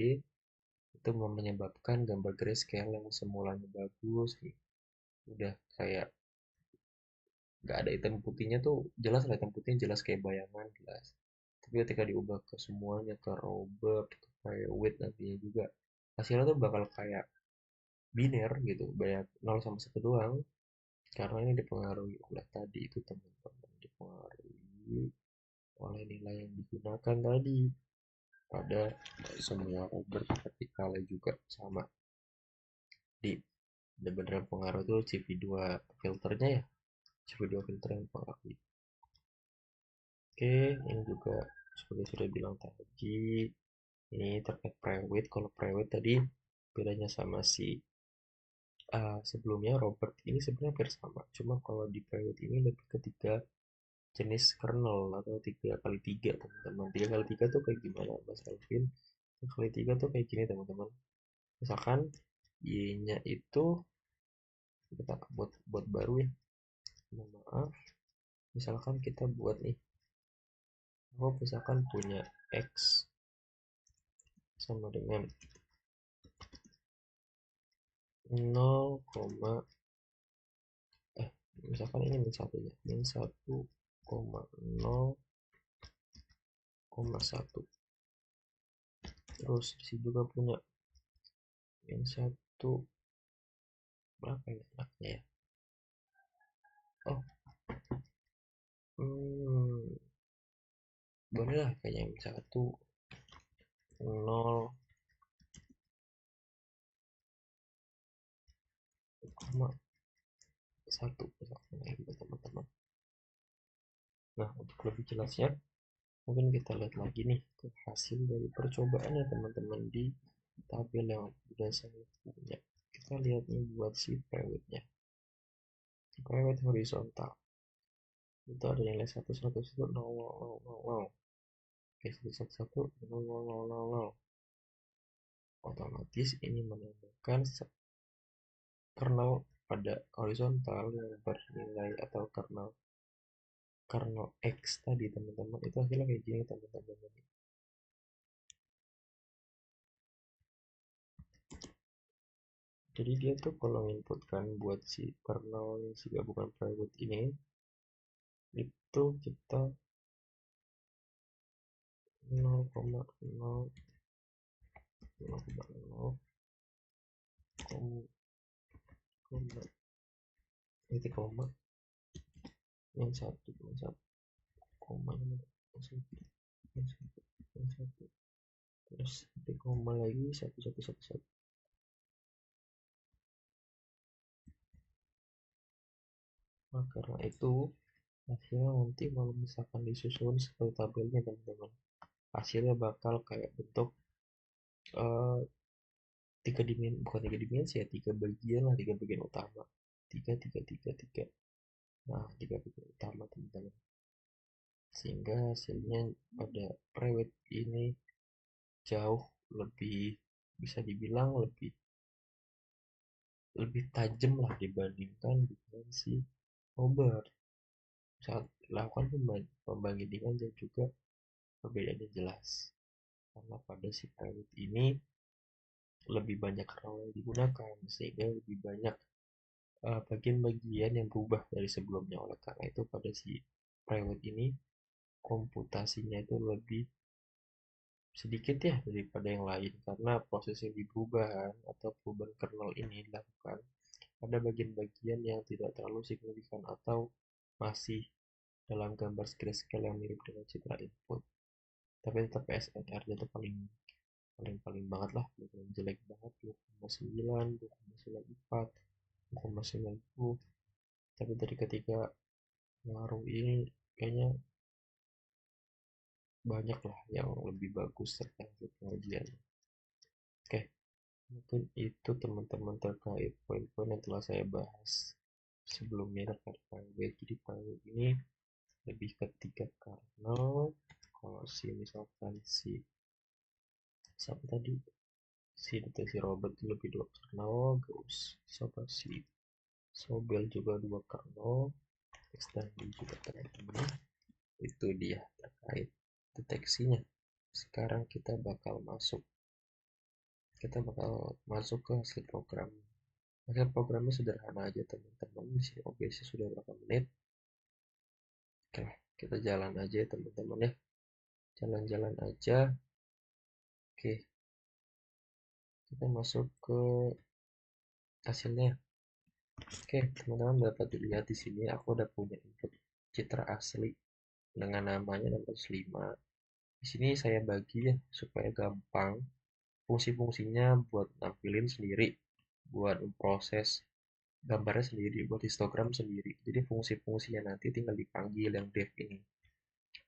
Speaker 1: itu menyebabkan gambar grayscale yang semulanya bagus nih, udah kayak nggak ada hitam putihnya tuh, jelas lah hitam putihnya jelas kayak bayangan jelas. Tapi ketika diubah ke semuanya, ke Robert, ke kayak Wade nantinya juga, hasilnya tuh bakal kayak biner gitu, banyak 0 sama 1 doang. Karena ini dipengaruhi oleh tadi itu teman-teman, dipengaruhi oleh nilai yang digunakan tadi pada semua Robert vertikalnya juga sama. Di benar-benar pengaruh tuh CV2 filternya ya, CV2 filter yang pengaruh. Oke, ini juga seperti sudah bilang tadi, ini terkait private. Kalau private tadi bedanya sama si sebelumnya Robert ini sebenarnya hampir sama. Cuma kalau di private ini lebih ke tiga jenis kernel atau 3x3 teman-teman. 3x3 tuh kayak gimana Mas Alvin? 3x3 tuh kayak gini teman-teman. Misalkan Y-nya itu kita buat baru ya. Mohon maaf. Misalkan kita buat nih. Aku misalkan punya X sama dengan 0, misalkan ini min 1 ya. Min 1,0,1. Terus di juga punya min 1 berapa ya anaknya ya? Oh, boleh lah kayaknya min 1 0,1 misalkan gitu teman-teman. Nah, untuk lebih jelasnya mungkin kita lihat lagi nih ke hasil dari percobaannya teman-teman di tabel yang sudah saya punya. Kita lihat nih buat si private-nya. Private horizontal itu ada nilai 1,1,1,0,0,0,0. Oke, 1,1,1,0,0,0,0. Otomatis ini menandakan kernel pada horizontal yang bernilai atau kernel X tadi teman-teman, itu hasilnya kayak gini teman-teman. Jadi dia tuh kalau inputkan buat si kernel si gabungan private ini, itu kita 0,0 titik koma min 1 koma min 1 terus titik koma lagi 1,1,1,1. Nah, karena itu hasilnya nanti kalau misalkan disusun seperti tabelnya teman-teman, hasilnya bakal kayak bentuk bukan tiga dimensi ya, tiga bagian lah, tiga bagian utama, tiga. Nah, tiga bagian utama teman-teman, sehingga hasilnya pada private ini jauh lebih, bisa dibilang lebih tajam lah dibandingkan dengan si Robert. Saat lakukan pembandingan dan juga perbedaannya jelas, karena pada si private ini lebih banyak kernel yang digunakan, sehingga lebih banyak bagian-bagian yang berubah dari sebelumnya. Oleh karena itu pada si private ini komputasinya itu lebih sedikit ya daripada yang lain, karena proses yang perubahan atau perubahan kernel ini dilakukan pada bagian-bagian yang tidak terlalu signifikan atau masih dalam gambar scale yang mirip dengan citra input. Tapi tetap PSNR nya itu paling banget lah, jelek banget, 2,9, 2,94, 2,90. Tapi dari ketiga pengaruh ini kayaknya banyak lah yang lebih bagus terkait pengajian. Oke, mungkin itu teman-teman terkait poin-poin yang telah saya bahas sebelumnya terkait private. Jadi private ini lebih ketiga kernel. Kalau misalkan siapa tadi, si Robert itu lebih dua kernel, terus si Sobel juga dua kernel, extended juga teman-teman. Itu dia terkait deteksinya. Sekarang kita bakal masuk ke hasil program. Hasil programnya sederhana aja teman-teman. Di sini OBS sudah berapa menit. Oke, kita jalan aja teman-teman ya. Jalan-jalan aja. Oke, kita masuk ke hasilnya. Oke, teman-teman dapat dilihat di sini aku udah punya input citra asli dengan namanya 605. Di sini saya bagi ya supaya gampang. Fungsi-fungsinya buat nampilin sendiri, buat proses gambarnya sendiri, buat histogram sendiri. Jadi fungsi-fungsinya nanti tinggal dipanggil yang dev ini.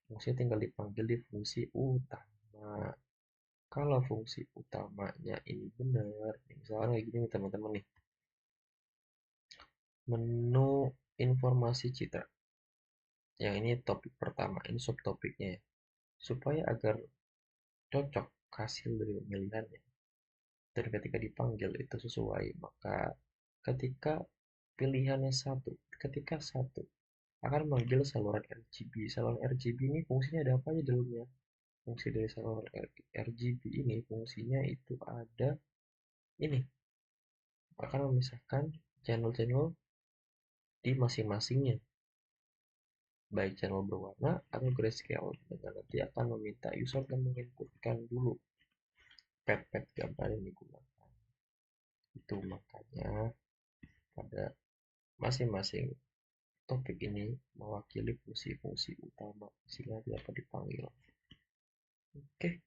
Speaker 1: Fungsinya tinggal dipanggil di fungsi utama. Kalau fungsi utamanya ini benar, misalnya kayak gini nih teman-teman nih. Menu informasi citra. Yang ini topik pertama, ini subtopiknya ya. Supaya agar cocok hasil dari pemilihannya. Dan ketika dipanggil itu sesuai, maka ketika pilihannya satu, ketika satu akan memanggil saluran RGB. Saluran RGB ini fungsinya ada apa aja dalamnya? Fungsi dari saluran RGB ini fungsinya itu ada ini, akan memisahkan channel-channel di masing-masingnya, baik channel berwarna atau grayscale, dan nanti akan meminta user untuk menginputkan dulu pet gambar yang digunakan. Itu makanya pada masing-masing topik ini mewakili fungsi-fungsi utama sehingga dapat dipanggil. Oke,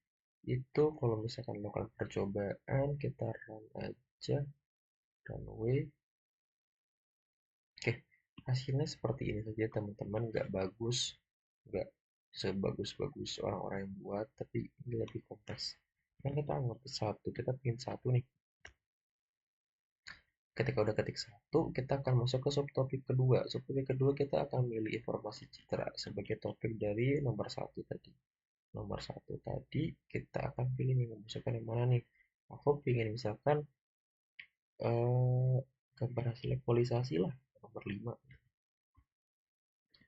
Speaker 1: itu kalau misalkan melakukan percobaan kita run aja, runway. Oke, hasilnya seperti ini saja teman-teman, nggak bagus, nggak sebagus-bagus orang-orang yang buat, tapi ini lebih kompleks. Kan kita anggap satu, kita bikin satu nih. Ketika udah ketik satu, kita akan masuk ke subtopik kedua. Subtopik kedua kita akan milih informasi citra sebagai topik dari nomor satu tadi. Nomor satu tadi kita akan pilih nih, masukkan yang mana nih. Aku pilih misalkan gambar hasil equalisasi lah, nomor 5.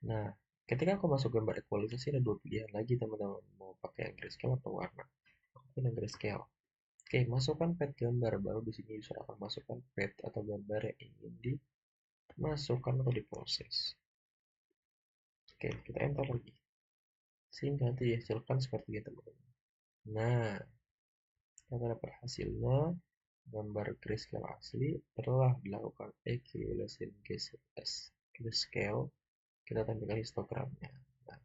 Speaker 1: Nah, ketika aku masuk gambar equalisasi ada dua pilihan lagi teman-teman, mau pakai yang grayscale atau warna. Aku pilih yang grayscale. Oke, masukkan pet gambar, baru di sini user akan masukkan pet atau gambar yang ingin dimasukkan atau diproses. Oke, kita enter lagi. Sehingga nanti dihasilkan seperti ini teman-teman. Nah, kita dapat hasilnya gambar grayscale asli telah dilakukan equalization grayscale. Kita tampilkan histogramnya. Nah,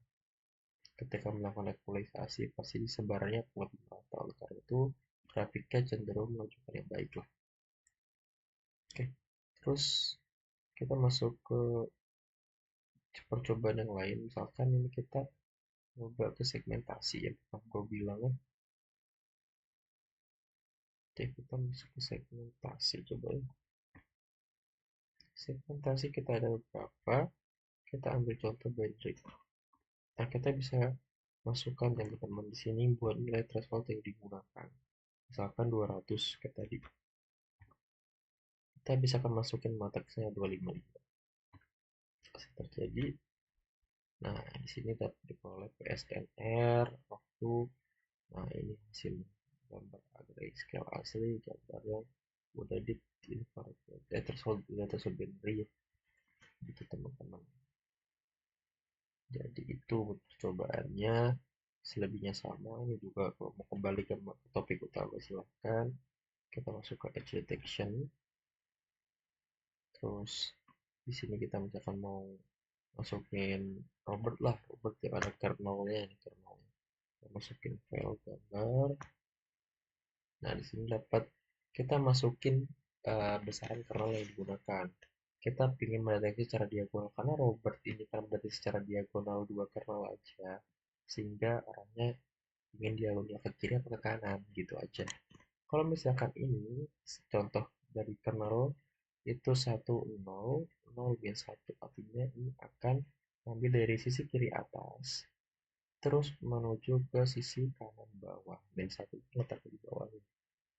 Speaker 1: ketika melakukan equalisasi pasti disebarannya lebih merata, oleh karena itu grafiknya cenderung menunjukkan yang baik lah. Oke, terus kita masuk ke percobaan yang lain. Misalkan ini kita coba ke segmentasi ya, gue bilang ya. Oke, kita masuk ke segmentasi, coba ya. Segmentasi kita ada beberapa, kita ambil contoh bandrate. Nah, kita bisa masukkan teman-teman di sini buat nilai threshold yang digunakan. Misalkan 200 kayak tadi. Kita bisa akan masukin matriksnya 255. Kasih terjadi. Nah, di sini dapat diperoleh PSNR, waktu. Nah, ini hasil gambar grayscale asli, gambar yang udah di threshold binary ya. Gitu teman-teman. Jadi itu percobaannya, selebihnya sama. Ini juga kalau mau kembali ke topik utama silahkan. Kita masuk ke edge detection. Terus di sini kita misalkan mau masukin Robert lah, Robert yang ada kernelnya, kernelnya. Kita masukin file gambar. Nah di sini dapat kita masukin besaran kernel yang digunakan. Kita ingin mendeteksi secara diagonal karena Robert ini kan mendeteksi secara diagonal dua kernel aja, sehingga orangnya ingin diagonal ke kiri atau ke kanan gitu aja. Kalau misalkan ini contoh dari kernel itu 1 0 0 1, artinya ini akan ambil dari sisi kiri atas terus menuju ke sisi kanan bawah, dan satu letak di bawah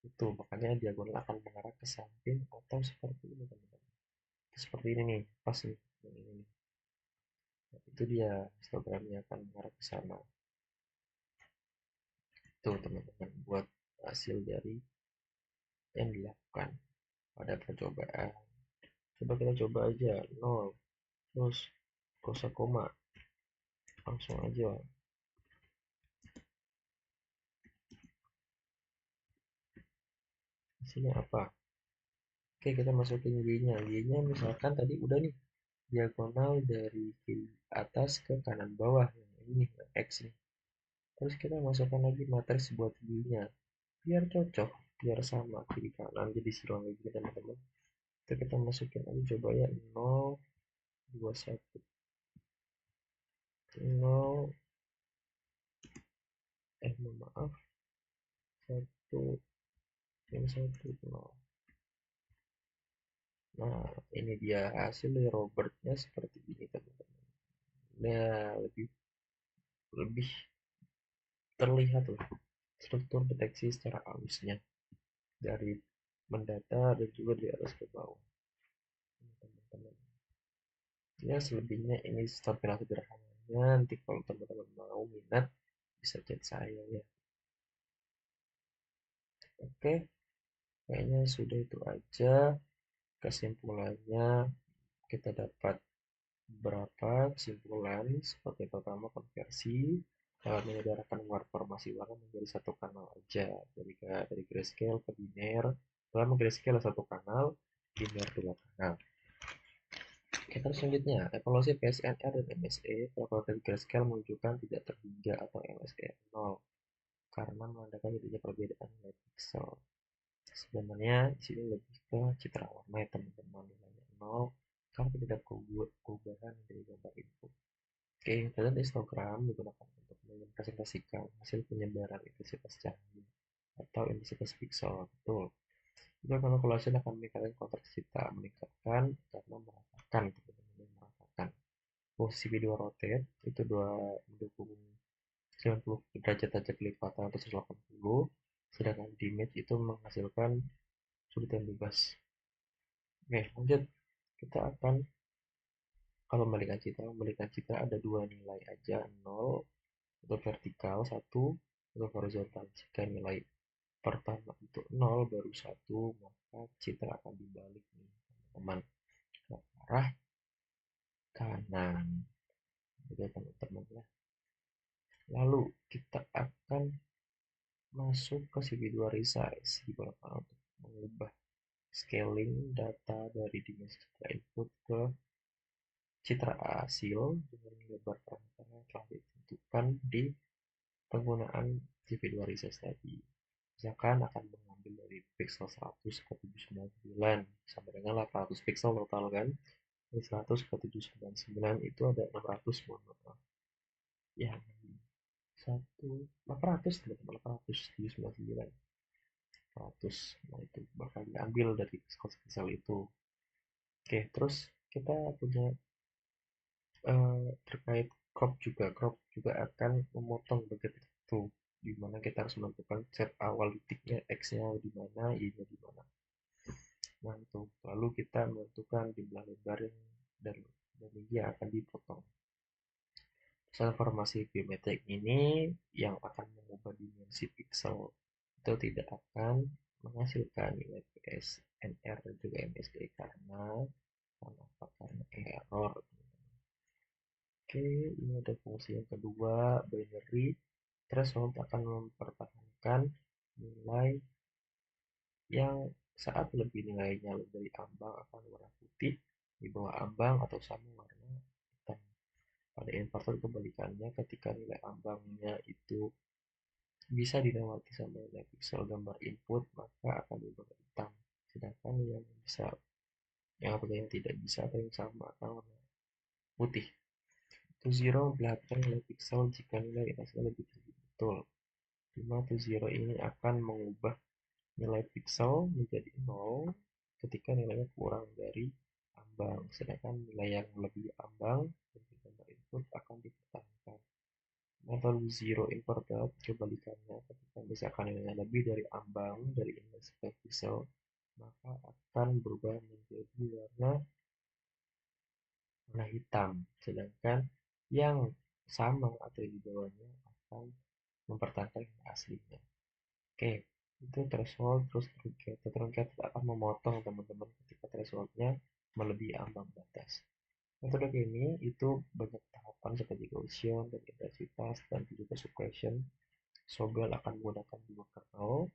Speaker 1: itu, makanya diagonal akan mengarah ke samping atau seperti ini teman-teman, seperti ini nih, pas nih ini. Nah, itu dia histogramnya akan mengarah ke sana. Tuh teman-teman, buat hasil dari yang dilakukan pada percobaan. Coba kita coba aja 0 terus kosa koma, langsung aja. Sini apa? Oke, kita masukin Y-nya. Y-nya misalkan tadi udah nih diagonal dari kiri atas ke kanan bawah. ini X nih. Terus kita masukkan lagi matriks buat Y-nya biar cocok, biar sama kiri kanan jadi silang lagi teman-teman. Itu kita masukin aja coba ya 0 2 1 0 mohon maaf 1 yang 1 0. Nah, ini dia hasil dari Robertnya seperti ini teman-teman. Nah, lebih lebih terlihat lah struktur deteksi secara halusnya dari mendata dan juga dari atas ke bawah teman-teman. Ya selebihnya ini tampilan sederhananya, nanti kalau teman-teman mau minat bisa chat saya ya. Oke, kayaknya sudah itu aja. Kesimpulannya kita dapat beberapa kesimpulan. Seperti pertama, konversi menyederhanakan formasi warna menjadi satu kanal aja dari grayscale ke biner. Pertama grayscale satu kanal, biner dua kanal. Kita selanjutnya, evaluasi PSNR dan MSE dari grayscale menunjukkan tidak terhingga atau MSE 0 karena menandakan tidaknya perbedaan nilai pixel. Sebenarnya di sini lebih ke citra warna ya teman-teman, nilainya 0 karena tidak perubahan dari gambar input. Oke, dan histogram digunakan untuk merepresentasikan hasil penyebaran intensitas cahaya atau intensitas pixel. Betul. Juga kalkulasi akan meningkatkan konteks citra, meningkatkan karena meratakan, teman-teman, meratakan. Posisi video rotate itu mendukung 90 derajat aja kelipatan atau 180, sedangkan image itu menghasilkan sudut yang bebas. Oke, lanjut. Kita akan kalau membalikan citra ada dua nilai aja, 0 untuk vertikal, 1 untuk horizontal. Jika nilai pertama itu 0 baru 1, maka citra akan dibalik nih teman-teman ke arah kanan. Gitu teman-teman ya. Lalu kita akan masuk ke CV2 resize di bawah untuk mengubah scaling data dari dimensi citra input ke citra hasil dengan lebar parameter yang telah ditentukan di penggunaan CV2 resize tadi. Misalkan akan mengambil dari pixel 100 ke 799 sama dengan 800 pixel total kan. Dari 100 ke 799 itu ada 600, mohon maaf. Ya, 800 teman-teman, 800 799 100. Nah, itu bakal diambil dari pixel itu. Oke, terus kita punya terkait crop juga akan memotong bagian itu, di mana kita harus menentukan set awal titiknya x-nya di mana, y-nya di mana. Nah, itu lalu kita menentukan jumlah lebar dan yang akan dipotong. Transformasi biometrik ini yang akan mengubah dimensi pixel itu tidak akan menghasilkan nilai PSNR dan juga MSD karena error. Oke, ini ada fungsi yang kedua, binary threshold akan mempertahankan nilai yang saat lebih nilainya dari ambang akan warna putih, di bawah ambang atau sama warna hitam. Pada inverter kebalikannya, ketika nilai ambangnya itu bisa dilewati sama nilai pixel gambar input, maka akan berubah hitam. Sedangkan yang tidak bisa atau yang sama akan warna putih. To zero memperlihatkan nilai pixel jika nilai hasilnya lebih tinggi. Betul. 5 to zero ini akan mengubah nilai pixel menjadi 0 ketika nilainya kurang dari ambang. Sedangkan nilai yang lebih ambang dari gambar input akan dipertahankan. Metode zero inverted kebalikannya, ketika misalkan nilainya lebih dari ambang dari intensitas pixel, maka akan berubah menjadi warna hitam, sedangkan yang sama atau di bawahnya akan mempertahankan yang aslinya. Oke, itu threshold. Terus truncated akan memotong teman-teman ketika thresholdnya melebihi ambang batas. Metode ini itu banyak tahapan seperti Gaussian dan intensitas dan juga suppression. Sobel akan menggunakan dua kernel,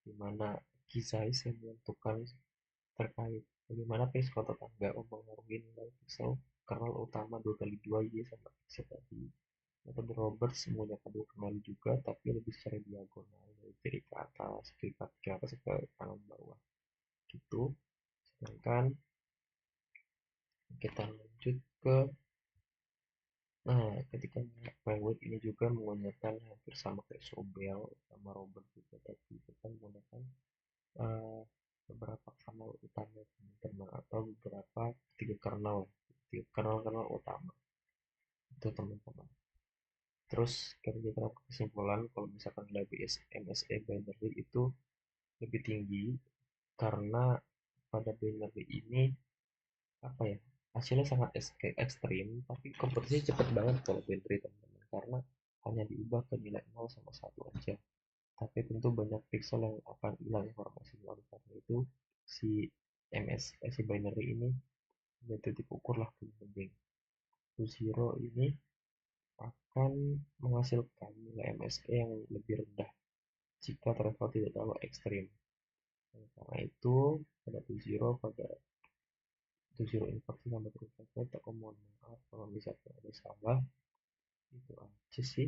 Speaker 1: di mana key size yang menentukan terkait bagaimana pixel tetangga mempengaruhi nilai pixel kernel utama 2 kali 2 Y sama X tadi. Metode Roberts menggunakan dua kembali juga, tapi lebih secara diagonal dari kiri ke atas, kiri ke atas ke kanan bawah gitu. Sedangkan kita lanjut ke ketika Wayne ini juga menggunakan hampir sama kayak Sobel sama Robert juga, tapi kita menggunakan uh, beberapa kernel utama teman-teman, atau beberapa tiga kernel utama itu teman-teman. Terus kita dapat kesimpulan kalau misalkan database MSE binary itu lebih tinggi karena pada binary ini apa ya, hasilnya sangat ekstrim, tapi kompetisi cepat banget kalau binary teman-teman, karena hanya diubah ke nilai 0 sama 1 aja, tapi tentu banyak pixel yang akan hilang informasinya. Oleh karena itu si si binary ini menjadi titik ukur lah paling penting. To zero ini akan menghasilkan nilai MSE yang lebih rendah jika threshold tidak terlalu ekstrim. Karena itu pada zero inversi sama threshold, aku mohon maaf kalau misalkan ada salah. Itu aja sih,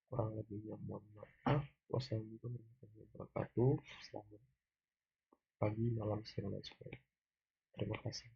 Speaker 1: kurang lebihnya mohon maaf. Wassalamualaikum warahmatullahi wabarakatuh. Selamat pagi, malam, siang, dan sore. Terima kasih.